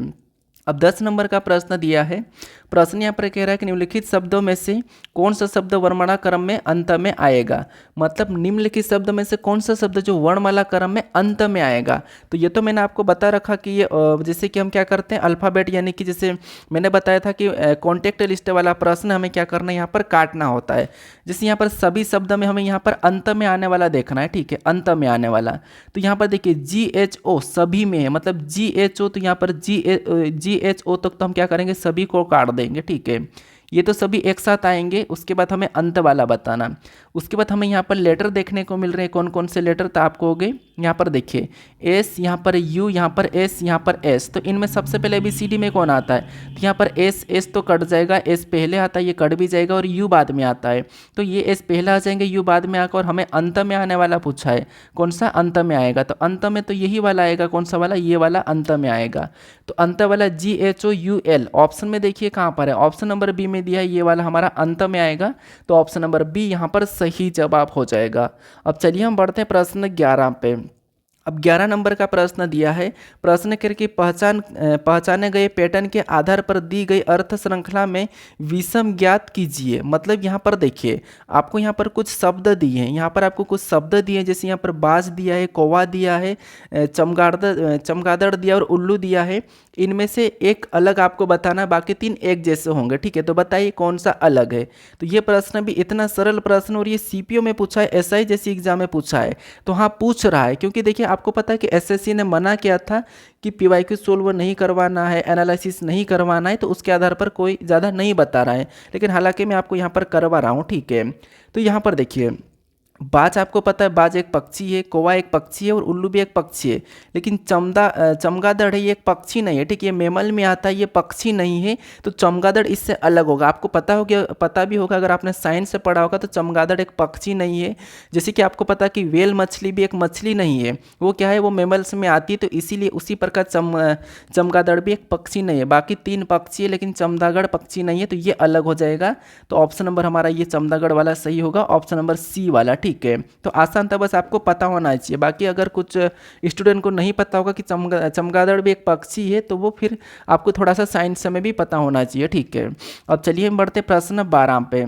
अब 10 नंबर का प्रश्न दिया है। प्रश्न यहाँ पर कह रहा है कि निम्नलिखित शब्दों में से कौन सा शब्द वर्णमाला क्रम में अंत में आएगा। मतलब निम्नलिखित शब्द में से कौन सा शब्द जो वर्णमाला क्रम में अंत में आएगा। तो ये तो मैंने आपको बता रखा कि ये जैसे कि हम क्या करते हैं अल्फ़ाबेट, यानी कि जैसे मैंने बताया था कि कॉन्टेक्ट लिस्ट वाला प्रश्न हमें क्या करना है, यहाँ पर काटना होता है। जैसे यहाँ पर सभी शब्द में हमें यहाँ पर अंत में आने वाला देखना है, ठीक है, अंत में आने वाला। तो यहाँ पर देखिए GHO सभी में है, मतलब GHO, तो यहाँ पर GHO तक तो हम क्या करेंगे, सभी को काट देंगे, ठीक है। ये तो सभी एक साथ आएंगे। उसके बाद हमें अंत वाला बताना। उसके बाद हमें यहाँ पर लेटर देखने को मिल रहे हैं, कौन कौन से लेटर, तो आपको हो गए यहाँ पर देखिए एस, यहाँ पर यू, यहाँ पर एस, यहाँ पर एस। तो इनमें सबसे पहले ABCD में कौन आता है, तो यहाँ पर एस तो कट जाएगा, एस पहले आता है, ये कट भी जाएगा, और यू बाद में आता है। तो ये एस पहले आ जाएंगे, यू बाद में आकर, और हमें अंत में आने वाला पूछा है, कौन सा अंत में आएगा। तो अंत में तो यही वाला आएगा, कौन सा वाला, ये वाला अंत में आएगा। तो अंत वाला GHOUL ऑप्शन में देखिए कहाँ पर है, ऑप्शन नंबर बी में दिया है, ये वाला हमारा अंत में आएगा। तो ऑप्शन नंबर बी यहाँ पर सही जवाब हो जाएगा। अब चलिए हम बढ़ते हैं प्रश्न 11 पे। अब 11 नंबर का प्रश्न दिया है। प्रश्न करके पहचाने गए पैटर्न के आधार पर दी गई अर्थ श्रृंखला में विषम ज्ञात कीजिए। मतलब यहाँ पर देखिए आपको यहाँ पर कुछ शब्द दिए हैं, यहाँ पर आपको कुछ शब्द दिए हैं, जैसे यहाँ पर बाज दिया है, कौवा दिया है, चमगादड़ दिया और उल्लू दिया है। इनमें से एक अलग आपको बताना, बाकी 3 एक जैसे होंगे, ठीक है। तो बताइए कौन सा अलग है। तो ये प्रश्न भी इतना सरल प्रश्न, और ये CPO में पूछा है, SI जैसी एग्जाम में पूछा है। तो हाँ पूछ रहा है, क्योंकि देखिए आपको पता है कि SSC ने मना किया था कि PYQ सोल्व नहीं करवाना है, एनालिसिस नहीं करवाना है, तो उसके आधार पर कोई ज़्यादा नहीं बता रहा है। लेकिन हालांकि मैं आपको यहाँ पर करवा रहा हूँ, ठीक है। तो यहाँ पर देखिए बाज आपको पता है, बाज एक पक्षी है, कौवा एक पक्षी है, और उल्लू भी एक पक्षी है। लेकिन चमगादड़ है, ये एक पक्षी नहीं है, ठीक है, ये मैमल में आता है, ये पक्षी नहीं है। तो चमगादड़ इससे अलग होगा। आपको पता भी होगा, अगर आपने साइंस से पढ़ा होगा, तो चमगादड़ एक पक्षी नहीं है। जैसे कि आपको पता है कि व्हेल मछली भी एक मछली नहीं है, वो क्या है, वो मैमल्स में आती है। तो इसीलिए उसी प्रकार चमगादड़ भी एक पक्षी नहीं है। बाकी 3 पक्षी है, लेकिन चमगादड़ पक्षी नहीं है, तो ये अलग हो जाएगा। तो ऑप्शन नंबर हमारा ये चमगादड़ वाला सही होगा, ऑप्शन नंबर सी वाला, ठीक है। तो आसान था, बस आपको पता होना चाहिए। बाकी अगर कुछ स्टूडेंट को नहीं पता होगा कि चमगादड़ भी एक पक्षी है, तो वो फिर आपको थोड़ा सा साइंस में भी पता होना चाहिए, ठीक है। अब चलिए हम बढ़ते प्रश्न 12 पे।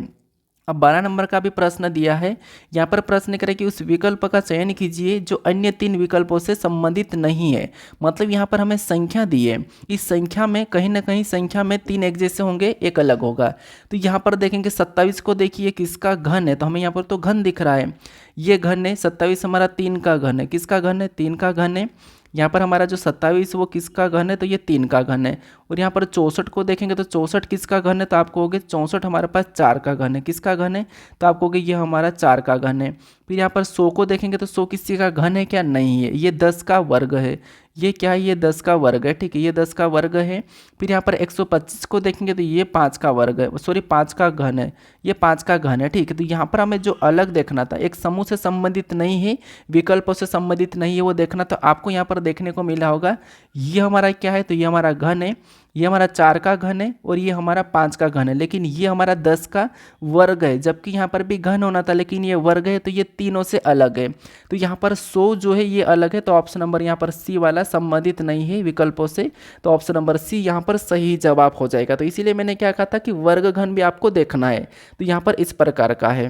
अब 12 नंबर का भी प्रश्न दिया है। यहाँ पर प्रश्न करें कि उस विकल्प का चयन कीजिए जो अन्य 3 विकल्पों से संबंधित नहीं है। मतलब यहाँ पर हमें संख्या दी है, इस संख्या में कहीं ना कहीं संख्या में 3 एक जैसे होंगे, एक अलग होगा। तो यहाँ पर देखेंगे 27 को देखिए किसका घन है, तो हमें यहाँ पर तो घन दिख रहा है, ये घन है। 27 हमारा 3 का घन है, किसका घन है, 3 का घन है। यहाँ पर हमारा जो 27 वो किसका घन है, तो ये 3 का घन है। और यहाँ पर 64 को देखेंगे तो 64 किसका घन है, तो आप कहोगे 64 हमारे पास 4 का घन है, किसका घन है, तो आप कहोगे ये हमारा 4 का घन है। फिर यहाँ पर 100 को देखेंगे तो 100 किसी का घन है क्या, नहीं है, ये 10 का वर्ग है। ये क्या है, ये 10 का वर्ग है, ठीक है, ये 10 का वर्ग है। फिर यहाँ पर 125 को देखेंगे तो ये 5 का वर्ग है, सॉरी 5 का घन है, ये 5 का घन है, ठीक है। तो यहाँ पर हमें जो अलग देखना था, एक समूह से संबंधित नहीं है, विकल्पों से संबंधित नहीं है, वो देखना। तो आपको यहाँ पर देखने को मिला होगा, ये हमारा क्या है, तो ये हमारा घन है, ये हमारा 4 का घन है, और ये हमारा 5 का घन है। लेकिन ये हमारा 10 का वर्ग है, जबकि यहाँ पर भी घन होना था, लेकिन ये वर्ग है, तो ये तीनों से अलग है। तो यहाँ पर 100 जो है ये अलग है, तो ऑप्शन नंबर यहाँ पर सी वाला संबंधित नहीं है विकल्पों से। तो ऑप्शन नंबर सी यहाँ पर सही जवाब हो जाएगा। तो इसीलिए मैंने क्या कहा था कि वर्ग घन भी आपको देखना है। तो यहाँ पर इस प्रकार का है।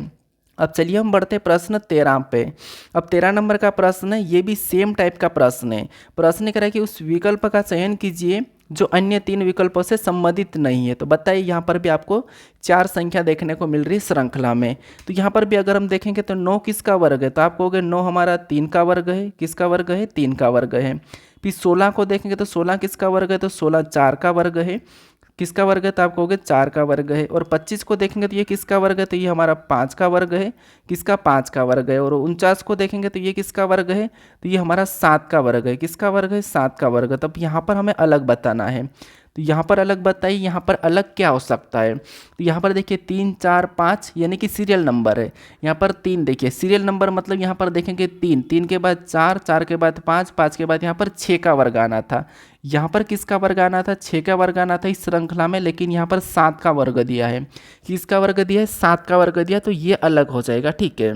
अब चलिए हम बढ़ते प्रश्न 13 पे। अब 13 नंबर का प्रश्न है, ये भी सेम टाइप का प्रश्न है। प्रश्न कह रहा है कि उस विकल्प का चयन कीजिए जो अन्य 3 विकल्पों से संबंधित नहीं है। तो बताइए, यहाँ पर भी आपको 4 संख्या देखने को मिल रही है श्रृंखला में। तो यहाँ पर भी अगर हम देखेंगे तो 9 किसका वर्ग है, तो आप कहोगे 9 हमारा 3 का वर्ग है, किसका वर्ग है, 3 का वर्ग है। फिर 16 को देखेंगे तो 16 किसका वर्ग है, तो 16 4 का वर्ग है, किसका वर्ग है, तो आप कहोगे 4 का वर्ग है। और 25 को देखेंगे तो ये किसका वर्ग है, तो ये हमारा 5 का वर्ग है, किसका, 5 का वर्ग है। और 49 को देखेंगे तो ये किसका वर्ग है, तो ये हमारा 7 का वर्ग है, किसका वर्ग है, 7 का वर्ग है। तब यहाँ पर हमें अलग बताना है। तो यहाँ पर अलग बताइए, यहाँ पर अलग क्या हो सकता है। तो यहाँ पर देखिए 3 4 5 यानी कि सीरियल नंबर है। यहाँ पर 3 देखिए सीरियल नंबर, मतलब यहाँ पर देखेंगे 3, 3 के बाद 4, 4 के बाद 5, 5 के बाद यहाँ पर 6 का वर्ग आना था। यहाँ पर किसका वर्ग आना था, 6 का वर्ग आना था इस श्रृंखला में, लेकिन यहाँ पर 7 का वर्ग दिया है। किसका वर्ग दिया है, 7 का वर्ग दिया, तो ये अलग हो जाएगा, ठीक है।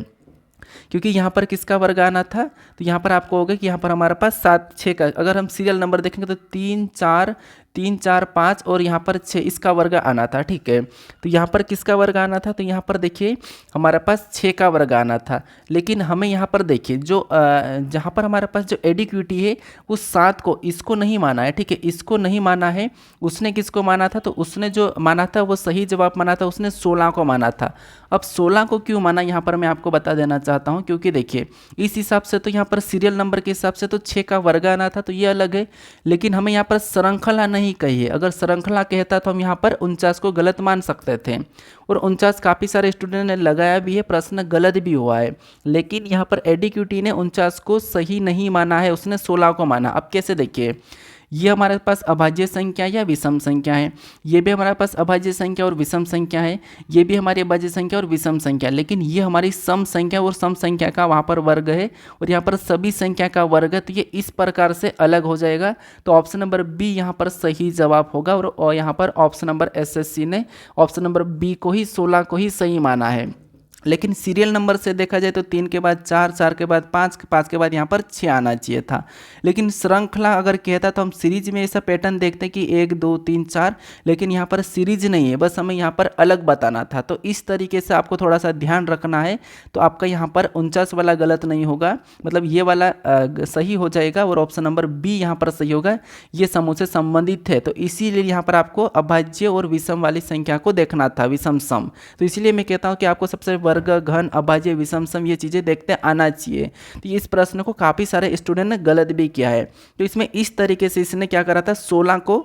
क्योंकि यहाँ पर किसका वर्ग आना था, तो यहाँ पर आपको होगा कि यहाँ पर हमारे पास 7 6 का, अगर हम सीरियल नंबर देखेंगे तो 3 4 5 और यहाँ पर 6 इसका वर्ग आना था। ठीक है, तो यहाँ पर किसका वर्ग आना था, तो यहाँ पर देखिए हमारे पास 6 का वर्ग आना था। लेकिन हमें यहाँ पर देखिए जो जहाँ पर हमारे पास जो एडिक्विटी है वो 7 को, इसको नहीं माना है। ठीक है, इसको नहीं माना है। उसने किसको माना था, तो उसने जो माना था वो सही जवाब माना था, उसने 16 को माना था। अब 16 को क्यों माना यहाँ पर मैं आपको बता देना चाहता हूँ, क्योंकि देखिए इस हिसाब से तो यहाँ पर सीरियल नंबर के हिसाब से तो 6 का वर्ग आना था, तो ये अलग है। लेकिन हमें यहाँ पर श्रृंखला नहीं कही है। अगर श्रृंखला कहता तो हम यहाँ पर 49 को गलत मान सकते थे, और 49 काफ़ी सारे स्टूडेंट ने लगाया भी है, प्रश्न गलत भी हुआ है। लेकिन यहाँ पर एडिक्यूटी ने 49 को सही नहीं माना है, उसने 16 को माना। अब कैसे, देखिए ये हमारे पास अभाज्य संख्या या विषम संख्या है, ये भी हमारे पास अभाज्य संख्या और विषम संख्या है, ये भी हमारी अभाज्य संख्या और विषम संख्या, लेकिन ये हमारी सम संख्या और सम संख्या का वहाँ पर वर्ग है, और यहाँ पर सभी संख्या का वर्ग है, तो ये इस प्रकार से अलग हो जाएगा। तो ऑप्शन नंबर बी यहाँ पर सही जवाब होगा, और यहाँ पर ऑप्शन नंबर एसएससी ने ऑप्शन नंबर बी को ही 16 को ही सही माना है। लेकिन सीरियल नंबर से देखा जाए तो 3 के बाद 4, 4 के बाद 5, 5 के बाद यहाँ पर 6 आना चाहिए था। लेकिन श्रृंखला अगर कहता तो हम सीरीज में ऐसा पैटर्न देखते हैं कि 1 2 3 4, लेकिन यहाँ पर सीरीज नहीं है, बस हमें यहाँ पर अलग बताना था। तो इस तरीके से आपको थोड़ा सा ध्यान रखना है, तो आपका यहाँ पर 49 वाला गलत नहीं होगा, मतलब ये वाला सही हो जाएगा, और ऑप्शन नंबर बी यहाँ पर सही होगा, ये समूह से संबंधित है। तो इसीलिए यहाँ पर आपको अभाज्य और विषम वाली संख्या को देखना था, विषम सम। तो इसीलिए मैं कहता हूँ कि आपको सबसे वर्ग, घन, अभाज्य, विषम सम ये चीज़ें देखते आना चाहिए। तो इस प्रश्न को काफ़ी सारे स्टूडेंट ने गलत भी किया है। तो इसमें इस तरीके से इसने क्या करा था, 16 को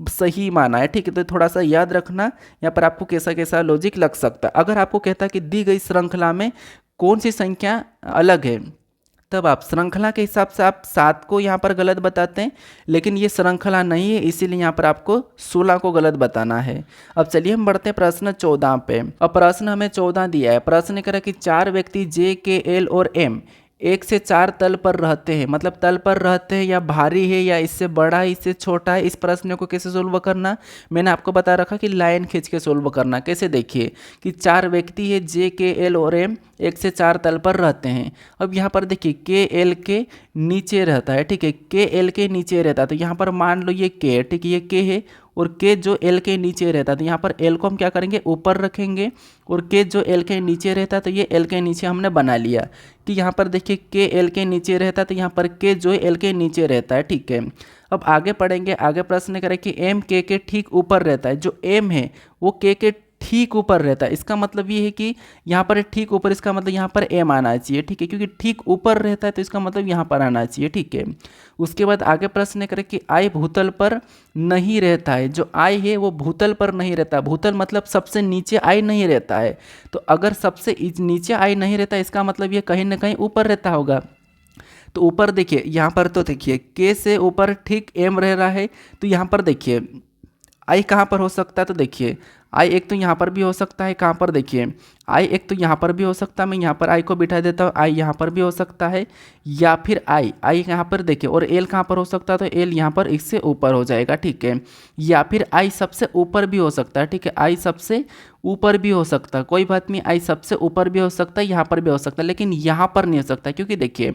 सही माना है। ठीक है, तो थोड़ा सा याद रखना यहाँ पर आपको कैसा कैसा लॉजिक लग सकता है। अगर आपको कहता है कि दी गई श्रृंखला में कौन सी संख्या अलग है, तब आप श्रृंखला के हिसाब से आप 7 को यहाँ पर गलत बताते हैं, लेकिन ये श्रृंखला नहीं है, इसीलिए यहाँ पर आपको 16 को गलत बताना है। अब चलिए हम बढ़ते हैं प्रश्न 14 पे। अब प्रश्न हमें 14 दिया है। प्रश्न कह रहा है कि 4 व्यक्ति जे, के, एल और एम 1 से 4 तल पर रहते हैं, मतलब तल पर रहते हैं, या भारी है, या इससे बड़ा है, इससे छोटा है। इस प्रश्न को कैसे सोल्व करना, मैंने आपको बता रखा कि लाइन खींच के सोल्व करना। कैसे, देखिए कि 4 व्यक्ति है जे, के, एल और एम 1 से 4 तल पर रहते हैं। अब यहाँ पर देखिए के एल के नीचे रहता है। ठीक है, के एल के नीचे रहता है, तो यहाँ पर मान लो ये के, ठीक है, ये के है, और के जो एल के नीचे रहता है, तो यहाँ पर एल को हम क्या करेंगे, ऊपर रखेंगे, और के जो एल के नीचे रहता है, तो ये एल के नीचे हमने बना लिया कि यहाँ पर देखिए के एल के नीचे रहता है, तो यहाँ पर के जो एल के नीचे रहता है। ठीक है, अब आगे पढ़ेंगे। आगे प्रश्न करें कि एम के ठीक ऊपर रहता है। जो एम है वो के ठीक ऊपर रहता है। इसका मतलब ये है कि यहाँ पर ठीक ऊपर, इसका मतलब यहाँ पर एम आना चाहिए। ठीक है, क्योंकि ठीक ऊपर रहता है तो इसका मतलब यहाँ पर आना चाहिए। ठीक है, उसके बाद आगे प्रश्न करें कि आई भूतल पर नहीं रहता है। जो आई है वो भूतल पर नहीं रहता। भूतल मतलब सबसे नीचे आई नहीं रहता है, तो अगर सबसे नीचे आई नहीं रहता इसका मतलब ये कहीं ना कहीं ऊपर रहता होगा। तो ऊपर देखिए, यहाँ पर तो देखिए के से ऊपर ठीक एम रह रहा है, तो यहाँ पर देखिए आई कहाँ पर हो सकता है, तो देखिए आई एक तो यहाँ पर भी हो सकता है, कहाँ पर देखिए आई एक तो यहाँ पर भी हो सकता है, मैं यहाँ पर आई को बिठा देता हूँ, आई यहाँ पर भी हो सकता है, या फिर आई यहाँ पर देखिए, और एल कहाँ पर हो सकता है, तो एल यहाँ पर इससे ऊपर हो जाएगा। ठीक है, या फिर आई सबसे ऊपर भी हो सकता है। ठीक है, आई सबसे ऊपर भी हो सकता है, कोई बात नहीं, आई सबसे ऊपर भी हो सकता है, यहाँ पर भी हो सकता है, लेकिन यहाँ पर नहीं हो सकता, क्योंकि देखिए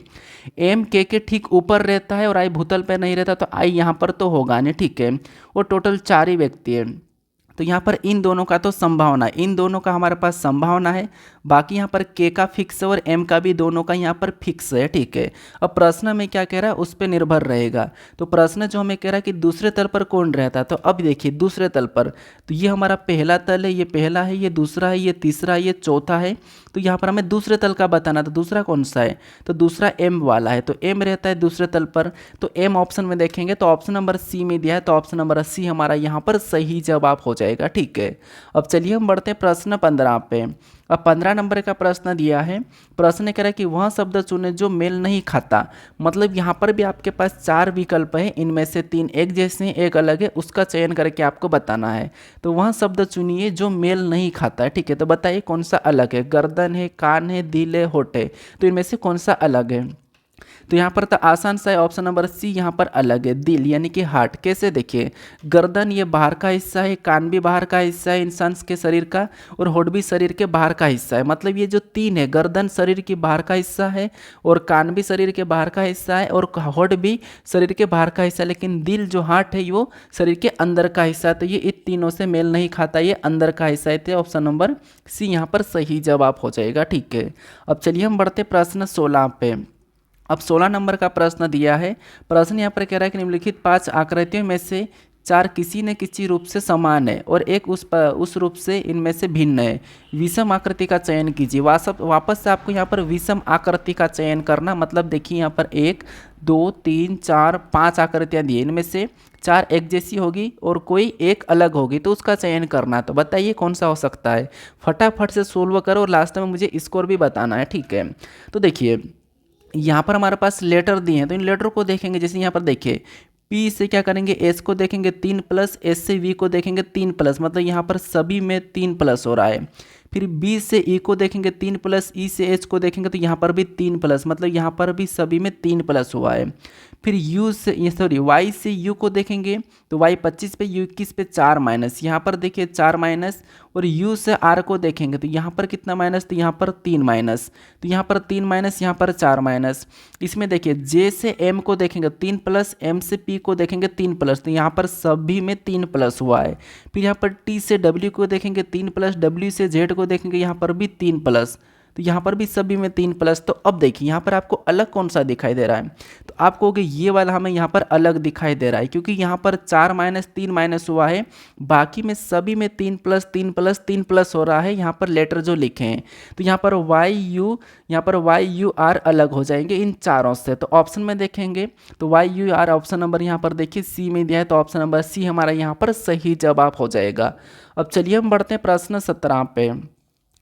एम के ठीक ऊपर रहता है और आई भूतल पर नहीं रहता, तो आई यहाँ पर तो होगा नहीं। ठीक है, और टोटल 4 ही व्यक्ति है, तो यहाँ पर इन दोनों का तो संभावना है, इन दोनों का हमारे पास संभावना है। बाकी यहाँ पर के का फिक्स है और एम का भी दोनों का यहाँ पर फिक्स है। ठीक है, अब प्रश्न में क्या कह रहा है उस पर निर्भर रहेगा। तो प्रश्न जो हमें कह रहा है कि दूसरे तल पर कौन रहता है, तो अब देखिए दूसरे तल पर, तो ये हमारा पहला तल है, ये पहला है, ये दूसरा है, ये तीसरा है, ये चौथा है। तो यहाँ पर हमें दूसरे तल का बताना, तो दूसरा कौन सा है, तो दूसरा एम वाला है, तो एम रहता है दूसरे तल पर। तो एम ऑप्शन में देखेंगे तो ऑप्शन नंबर सी में दिया है, तो ऑप्शन नंबर सी हमारा यहाँ पर सही जवाब हो जाएगा। ठीक है, अब चलिए हम बढ़ते हैं प्रश्न 15 पे। अब 15 नंबर का प्रश्न दिया है। प्रश्न कह रहा है कि वह शब्द चुने जो मेल नहीं खाता, मतलब यहाँ पर भी आपके पास 4 विकल्प है, इनमें से 3 एक जैसे हैं, एक अलग है, उसका चयन करके आपको बताना है। तो वह शब्द चुनिए जो मेल नहीं खाता है। ठीक है, तो बताइए कौन सा अलग है, गर्दन है, कान है, दिल है, होठ है, तो इनमें से कौन सा अलग है। तो यहाँ पर तो आसान सा है, ऑप्शन नंबर सी यहाँ पर अलग है। दिल यानी कि हार्ट कैसे, देखिए गर्दन ये बाहर का हिस्सा है, कान भी बाहर का हिस्सा है इंसान के शरीर का, और होठ भी शरीर के बाहर का हिस्सा है। मतलब ये जो तीन है, गर्दन शरीर की बाहर का हिस्सा है, और कान भी शरीर के बाहर का हिस्सा है, और होठ भी शरीर के बाहर का हिस्सा है, लेकिन दिल जो हार्ट है वो शरीर के अंदर का हिस्सा है। तो ये इन तीनों से मेल नहीं खाता, ये अंदर का हिस्सा है। तो ऑप्शन नंबर सी यहाँ पर सही जवाब हो जाएगा। ठीक है, अब चलिए हम बढ़ते प्रश्न 16 पे। अब 16 नंबर का प्रश्न दिया है। प्रश्न यहाँ पर कह रहा है कि निम्नलिखित 5 आकृतियों में से 4 किसी न किसी रूप से समान है और एक उस रूप से इनमें से भिन्न है। विषम आकृति का चयन कीजिए। वापस से आपको यहाँ पर विषम आकृति का चयन करना, मतलब देखिए यहाँ पर 1 2 3 4 5 आकृतियाँ दी, इनमें से 4 एक जैसी होगी और कोई एक अलग होगी, तो उसका चयन करना। तो बताइए कौन सा हो सकता है। फटाफट से सोल्व करो और लास्ट में मुझे स्कोर भी बताना है। ठीक है, तो देखिए यहाँ पर हमारे पास लेटर दिए हैं, तो इन लेटर को देखेंगे। जैसे यहाँ पर देखिए P से क्या करेंगे, S को देखेंगे 3 प्लस, S से V को देखेंगे 3 प्लस, मतलब यहाँ पर सभी में 3 प्लस हो रहा है। फिर B से E को देखेंगे 3 प्लस, E से H को देखेंगे तो यहाँ पर भी 3 प्लस, मतलब यहाँ पर भी सभी में 3 प्लस हुआ है। फिर Y से U को देखेंगे तो Y 25 पे, U 21 पे 4 माइनस, यहाँ पर देखिए 4 माइनस। और U से R को देखेंगे तो यहाँ पर कितना माइनस, तो यहाँ पर 3 माइनस, तो यहाँ पर 3 माइनस, यहाँ पर 4 माइनस। इसमें देखिए J से M को देखेंगे 3 प्लस, M से P को देखेंगे 3 प्लस, तो यहाँ पर सभी में 3 प्लस हुआ है। फिर यहाँ पर T से W को देखेंगे 3 प्लस, W से Z को देखेंगे यहाँ पर भी 3 प्लस, तो यहाँ पर भी सभी में 3 प्लस। तो अब देखिए यहाँ पर आपको अलग कौन सा दिखाई दे रहा है, तो आप कहोगे ये वाला हमें यहाँ पर अलग दिखाई दे रहा है, क्योंकि यहाँ पर 4 माइनस 3 माइनस हुआ है, बाकी में सभी में 3 प्लस 3 प्लस 3 प्लस हो रहा है। यहाँ पर लेटर जो लिखे हैं, तो यहाँ पर वाई यू आर अलग हो जाएंगे इन चारों से। तो ऑप्शन में देखेंगे तो Y U R option number यहाँ पर देखिए सी में दिया है, तो ऑप्शन नंबर सी हमारा यहाँ पर सही जवाब हो जाएगा। अब चलिए हम बढ़ते हैं प्रश्न 17 पे।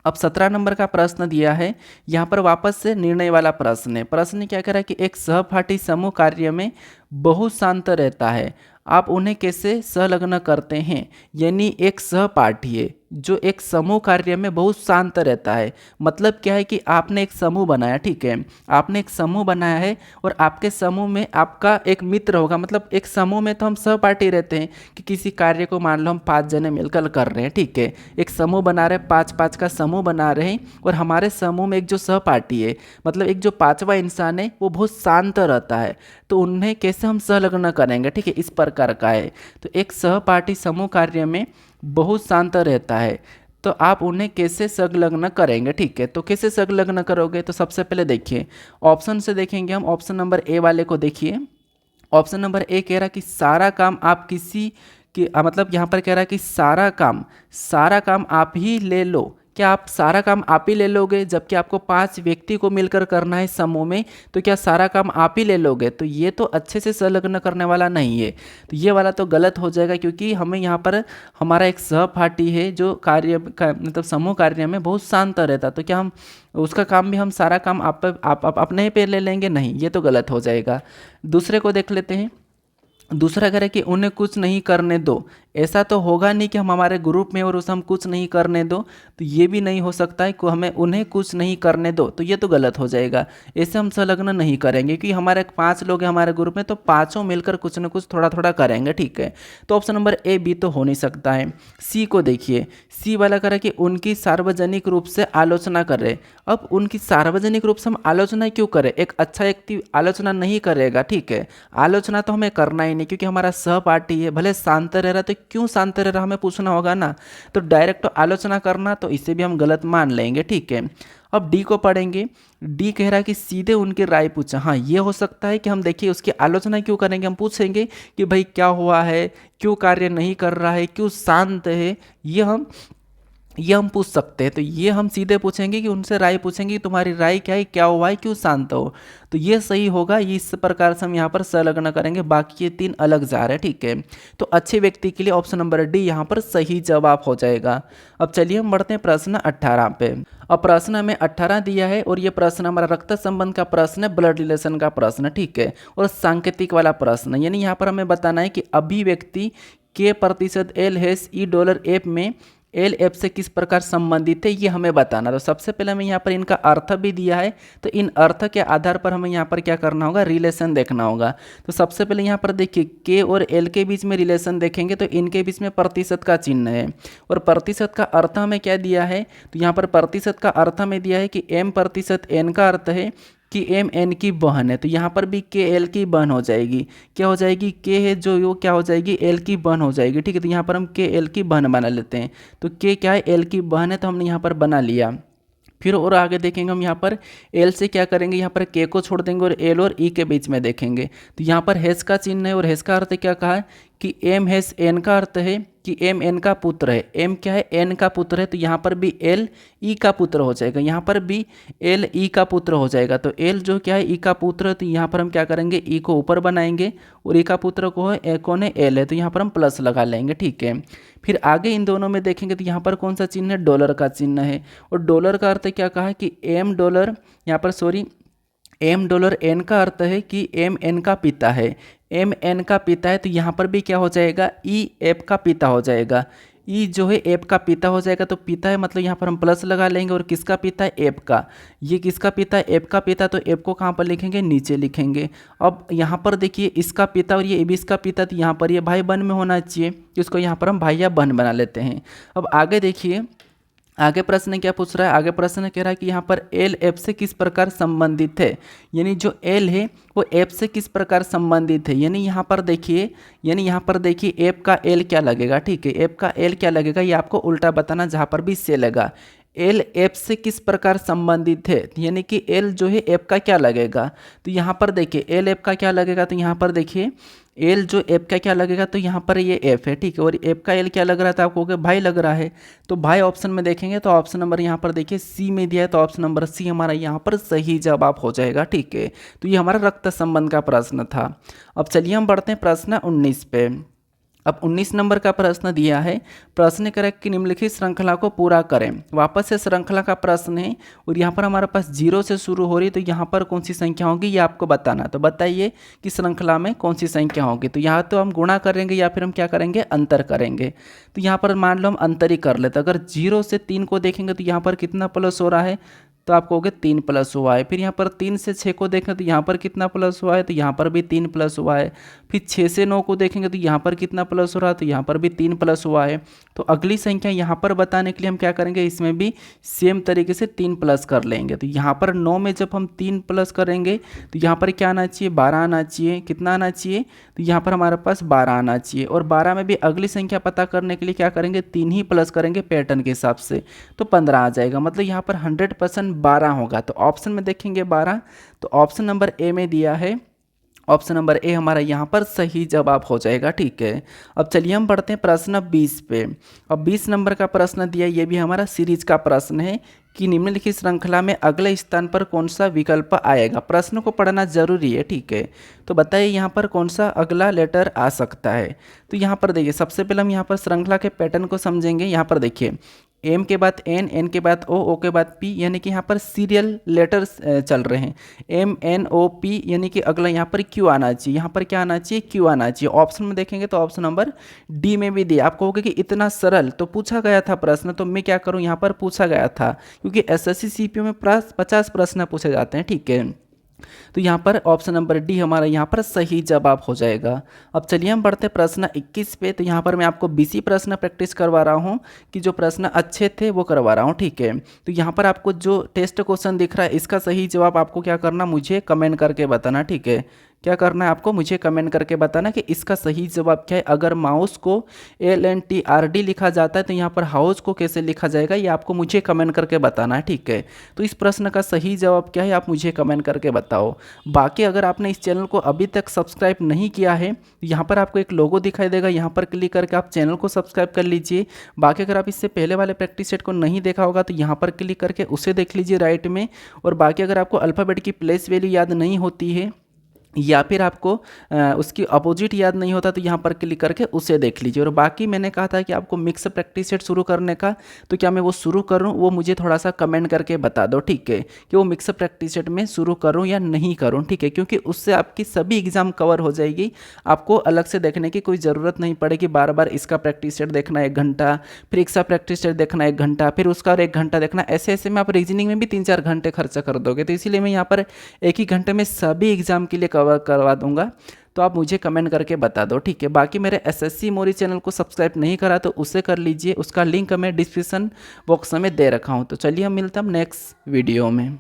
अब 17 नंबर का प्रश्न दिया है, यहाँ पर वापस से निर्णय वाला प्रश्न है। प्रश्न क्या कह रहा है कि एक सहपाठी समूह कार्य में बहुत शांत रहता है, आप उन्हें कैसे संलग्न करते हैं। यानी एक सहपाठी है जो एक समूह कार्य में बहुत शांत रहता है, मतलब क्या है कि आपने एक समूह बनाया, ठीक है, आपने एक समूह बनाया है और आपके समूह में आपका एक मित्र होगा। मतलब एक समूह में तो हम सहपाठी रहते हैं कि किसी कार्य को मान लो हम 5 जने मिलकर कर रहे हैं, ठीक है, एक समूह बना रहे हैं, 5-5 का समूह बना रहे हैं, और हमारे समूह में एक जो सहपाठी है, मतलब एक जो 5वां इंसान है, वो बहुत शांत रहता है, तो उन्हें कैसे हम संलग्न करेंगे। ठीक है, इस प्रकार का है। तो एक सहपाठी समूह कार्य में बहुत शांत रहता है, तो आप उन्हें कैसे संलग्न करेंगे। ठीक है, तो कैसे संलग्न करोगे, तो सबसे पहले देखिए ऑप्शन से देखेंगे हम। ऑप्शन नंबर ए वाले को देखिए। ऑप्शन नंबर ए कह रहा है कि सारा काम आप किसी की मतलब यहाँ पर कह रहा है कि सारा काम आप ही ले लो। क्या आप सारा काम आप ही ले लोगे, जबकि आपको 5 व्यक्ति को मिलकर करना है समूह में, तो क्या सारा काम आप ही ले लोगे। तो ये तो अच्छे से संलग्न करने वाला नहीं है, तो ये वाला तो गलत हो जाएगा, क्योंकि हमें यहाँ पर हमारा एक सहपाठी है जो मतलब समूह कार्य में बहुत शांत रहता, तो क्या हम उसका काम भी हम सारा काम आप अपने पे ले लेंगे, नहीं, ये तो गलत हो जाएगा। दूसरे को देख लेते हैं। दूसरा कह रहे कि उन्हें कुछ नहीं करने दो। ऐसा तो होगा नहीं कि हम हमारे ग्रुप में और उसे हम कुछ नहीं करने दो, तो ये भी नहीं हो सकता है कि हमें उन्हें कुछ नहीं करने दो, तो ये तो गलत हो जाएगा। ऐसे हम संलग्न नहीं करेंगे, क्योंकि हमारे 5 लोग हैं हमारे ग्रुप में, तो पाँचों मिलकर कुछ न कुछ थोड़ा थोड़ा करेंगे। ठीक है, तो ऑप्शन नंबर ए बी तो हो नहीं सकता है। सी को देखिए, सी वाला कह रहा है कि उनकी सार्वजनिक रूप से आलोचना कर रहे। अब उनकी सार्वजनिक रूप से हम आलोचना क्यों करें, एक अच्छा व्यक्ति आलोचना नहीं करेगा, ठीक है, आलोचना तो हमें करना ही नहीं, क्योंकि हमारा सहपाठी है, भले शांत रह रहा, तो क्यों शांत रह रहा हमें पूछना होगा ना, तो डायरेक्ट आलोचना करना, तो इसे भी हम गलत मान लेंगे। ठीक है, अब डी को पढ़ेंगे। डी कह रहा है कि सीधे उनकी राय पूछा। हाँ, ये हो सकता है कि हम देखिए उसकी आलोचना क्यों करेंगे, हम पूछेंगे कि भाई क्या हुआ है, क्यों कार्य नहीं कर रहा है, क्यों शांत है, ये हम पूछ सकते हैं। तो ये हम सीधे पूछेंगे कि उनसे राय पूछेंगे कि तुम्हारी राय क्या है, क्या हुआ है, क्यों शांत हो, तो ये सही होगा। ये इस प्रकार से हम यहाँ पर संलग्न करेंगे, बाकी ये 3 अलग जा रहे हैं। ठीक है, तो अच्छे व्यक्ति के लिए ऑप्शन नंबर डी यहाँ पर सही जवाब हो जाएगा। अब चलिए हम बढ़ते हैं प्रश्न 18 पे। अब प्रश्न हमें 18 दिया है, और ये प्रश्न हमारा रक्त संबंध का प्रश्न है, ब्लड रिलेशन का प्रश्न, ठीक है, और सांकेतिक वाला प्रश्न, यानी यहाँ पर हमें बताना है कि अभिव्यक्ति के प्रतिशत $L $E में एल एफ से किस प्रकार संबंधित है ये हमें बताना। तो सबसे पहले हमें यहाँ पर इनका अर्थ भी दिया है, तो इन अर्थ के आधार पर हमें यहाँ पर क्या करना होगा, रिलेशन देखना होगा। तो सबसे पहले यहाँ पर देखिए के और एल के बीच में रिलेशन देखेंगे तो इनके बीच में प्रतिशत का चिन्ह है, और प्रतिशत का अर्थ हमें क्या दिया है, तो यहाँ पर प्रतिशत का अर्थ हमें दिया है कि m प्रतिशत n का अर्थ है कि m n की बहन है। तो यहाँ पर भी k l की बहन हो जाएगी, क्या हो जाएगी, k है जो वो क्या हो जाएगी, l की बहन हो जाएगी। ठीक है, तो यहाँ पर हम k l की बहन बना लेते हैं। तो k क्या है, l की बहन है, तो हमने यहाँ पर बना लिया। फिर और आगे देखेंगे हम यहाँ पर एल से क्या करेंगे, यहाँ पर के को छोड़ देंगे और एल और ई के बीच में देखेंगे। तो यहाँ पर हैश का चिन्ह है और हैश का अर्थ क्या कहा है कि एम हैश एन का अर्थ है कि एम एन का पुत्र है, एम क्या है, एन का पुत्र है। तो यहाँ पर भी एल ई का पुत्र हो जाएगा, यहाँ पर भी एल ई का पुत्र हो जाएगा। तो एल जो क्या है ई का पुत्र है, तो यहाँ पर हम क्या करेंगे, ई को ऊपर बनाएंगे और ई का पुत्र को है कौन है, एल है, तो यहाँ पर हम प्लस लगा लेंगे। ठीक है, फिर आगे इन दोनों में देखेंगे तो यहाँ पर कौन सा चिन्ह है, डॉलर का चिन्ह है। और डॉलर का अर्थ क्या कहा है कि एम डॉलर, यहाँ पर सॉरी एम डॉलर एन का अर्थ है कि एम एन का पिता है, एम एन का पिता है। तो यहाँ पर भी क्या हो जाएगा, ई एफ का पिता हो जाएगा, ई जो है एफ का पिता हो जाएगा। तो पिता है मतलब यहाँ पर हम प्लस लगा लेंगे, और किसका पिता है, एफ का। ये किसका पिता है, एफ का पिता। तो एफ को कहाँ पर लिखेंगे, नीचे लिखेंगे। अब यहाँ पर देखिए इसका पिता और ये भी इसका पिता, तो यहाँ पर ये भाई बहन में होना चाहिए, तो इसको यहाँ पर हम भाई या बहन बना लेते हैं। अब आगे देखिए आगे प्रश्न क्या पूछ रहा है, आगे प्रश्न कह रहा है कि यहाँ पर एल एफ से किस प्रकार संबंधित है, यानी जो एल है वो एफ से किस प्रकार संबंधित है। यानी यहाँ पर देखिए एफ का एल क्या लगेगा। ठीक है, एफ का एल क्या लगेगा ये आपको उल्टा बताना, जहाँ पर भी से लगा। एल एफ से किस प्रकार संबंधित है, यानी कि एल जो है एफ का क्या लगेगा। तो यहाँ पर देखिए एल एफ का क्या लगेगा, तो यहाँ पर देखिए एल जो एफ का क्या लगेगा, तो यहाँ पर ये एफ है। ठीक है, और एफ का एल क्या लग रहा था आपको, भाई लग रहा है। तो भाई ऑप्शन में देखेंगे तो ऑप्शन नंबर यहाँ पर देखिए सी में दिया है, तो ऑप्शन नंबर सी हमारा यहाँ पर सही जवाब हो जाएगा। ठीक है, तो ये हमारा रक्त संबंध का प्रश्न था। अब चलिए हम बढ़ते हैं प्रश्न 19 पे। अब 19 नंबर का प्रश्न दिया है, प्रश्न करें कि निम्नलिखित श्रृंखला को पूरा करें। वापस से श्रृंखला का प्रश्न है, और यहाँ पर हमारे पास 0 से शुरू हो रही है, तो यहाँ पर कौन सी संख्या होगी ये आपको बताना। तो बताइए कि श्रृंखला में कौन सी संख्या होगी। तो यहाँ तो हम गुणा करेंगे या फिर हम क्या करेंगे, अंतर करेंगे। तो यहाँ पर मान लो हम अंतर ही कर लेते, अगर 0 से 3 को देखेंगे तो यहाँ पर कितना प्लस हो रहा है, तो आप कहोगे 3 प्लस हुआ है। फिर यहाँ पर 3 से 6 को देखें तो यहाँ पर कितना प्लस हुआ है, तो यहाँ पर भी 3 प्लस हुआ है। फिर 6 से 9 को देखेंगे तो यहाँ पर कितना प्लस हो रहा है, तो यहाँ पर भी 3 प्लस हुआ है। तो अगली संख्या यहाँ पर बताने के लिए हम क्या करेंगे, इसमें भी सेम तरीके से 3 प्लस कर लेंगे। तो यहाँ पर 9 में जब हम 3 प्लस करेंगे तो यहाँ पर क्या आना चाहिए, 12 आना चाहिए। कितना आना चाहिए, तो यहाँ पर हमारे पास 12 आना चाहिए। और 12 में भी अगली संख्या पता करने के लिए क्या करेंगे, 3 ही प्लस करेंगे पैटर्न के हिसाब से, तो 15 आ जाएगा। मतलब यहाँ पर 100% 12 होगा। तो ऑप्शन में देखेंगे 12, तो ऑप्शन नंबर ए में दिया है, ऑप्शन नंबर ए हमारा यहाँ पर सही जवाब हो जाएगा। ठीक है, अब चलिए हम बढ़ते हैं प्रश्न 20 पे। अब 20 नंबर का प्रश्न दिया, ये भी हमारा सीरीज का प्रश्न है कि निम्नलिखित श्रृंखला में अगले स्थान पर कौन सा विकल्प आएगा। प्रश्न को पढ़ना जरूरी है। ठीक है, तो बताइए यहाँ पर कौन सा अगला लेटर आ सकता है। तो यहाँ पर देखिए सबसे पहले हम यहाँ पर श्रृंखला के पैटर्न को समझेंगे। यहाँ पर देखिए एम के बाद एन, एन के बाद ओ, ओ के बाद पी, यानी कि यहाँ पर सीरियल लेटर्स चल रहे हैं। एम एन ओ पी, यानी कि अगला यहाँ पर क्यू आना चाहिए। यहाँ पर क्या आना चाहिए, क्यू आना चाहिए। ऑप्शन में देखेंगे तो ऑप्शन नंबर डी में भी दिया। आप कहोगे कि इतना सरल, तो पूछा गया था प्रश्न, तो मैं क्या करूँ, यहाँ पर पूछा गया था, क्योंकि एसएससी सीपीओ में 50 प्रश्न पूछे जाते हैं। ठीक है, तो यहाँ पर ऑप्शन नंबर डी हमारा यहाँ पर सही जवाब हो जाएगा। अब चलिए हम बढ़ते प्रश्न 21 पे। तो यहाँ पर मैं आपको 20 प्रश्न प्रैक्टिस करवा रहा हूँ कि जो प्रश्न अच्छे थे वो करवा रहा हूँ। ठीक है, तो यहाँ पर आपको जो टेस्ट क्वेश्चन दिख रहा है इसका सही जवाब आपको क्या करना, मुझे कमेंट करके बताना। ठीक है, क्या करना है आपको, मुझे कमेंट करके बताना कि इसका सही जवाब क्या है। अगर माउस को LNTRD लिखा जाता है तो यहाँ पर हाउस को कैसे लिखा जाएगा ये आपको मुझे कमेंट करके बताना है। ठीक है, तो इस प्रश्न का सही जवाब क्या है आप मुझे कमेंट करके बताओ। बाकी अगर आपने इस चैनल को अभी तक सब्सक्राइब नहीं किया है तो यहाँ पर आपको एक लोगो दिखाई देगा, यहाँ पर क्लिक करके आप चैनल को सब्सक्राइब कर लीजिए। बाकी अगर आप इससे पहले वाले प्रैक्टिस सेट को नहीं देखा होगा तो यहाँ पर क्लिक करके उसे देख लीजिए राइट में। और बाकी अगर आपको अल्फ़ाबेट की प्लेस वैल्यू याद नहीं होती है या फिर आपको उसकी अपोजिट याद नहीं होता तो यहाँ पर क्लिक करके उसे देख लीजिए। और बाकी मैंने कहा था कि आपको मिक्स प्रैक्टिस सेट शुरू करने का, तो क्या मैं वो शुरू करूँ, वो मुझे थोड़ा सा कमेंट करके बता दो, ठीक है, कि वो मिक्स प्रैक्टिस सेट में शुरू करूँ या नहीं करूँ, ठीक है, क्योंकि उससे आपकी सभी एग्ज़ाम कवर हो जाएगी। आपको अलग से देखने की कोई ज़रूरत नहीं पड़ेगी, बार बार इसका प्रैक्टिस सेट देखना 1 घंटा, फिर इसका प्रैक्टिस सेट देखना 1 घंटा, फिर उसका और 1 घंटा देखना, ऐसे ऐसे में आप रीजनिंग में भी 3-4 घंटे खर्चा कर दोगे। तो इसीलिए मैं यहाँ पर एक ही घंटे में सभी एग्ज़ाम के लिए कवर करवा दूंगा। तो आप मुझे कमेंट करके बता दो, ठीक है। बाकी मेरे एसएससी मोरी चैनल को सब्सक्राइब नहीं करा तो उसे कर लीजिए, उसका लिंक मैं डिस्क्रिप्शन बॉक्स में दे रखा हूँ। तो चलिए हम मिलते हैं नेक्स्ट वीडियो में।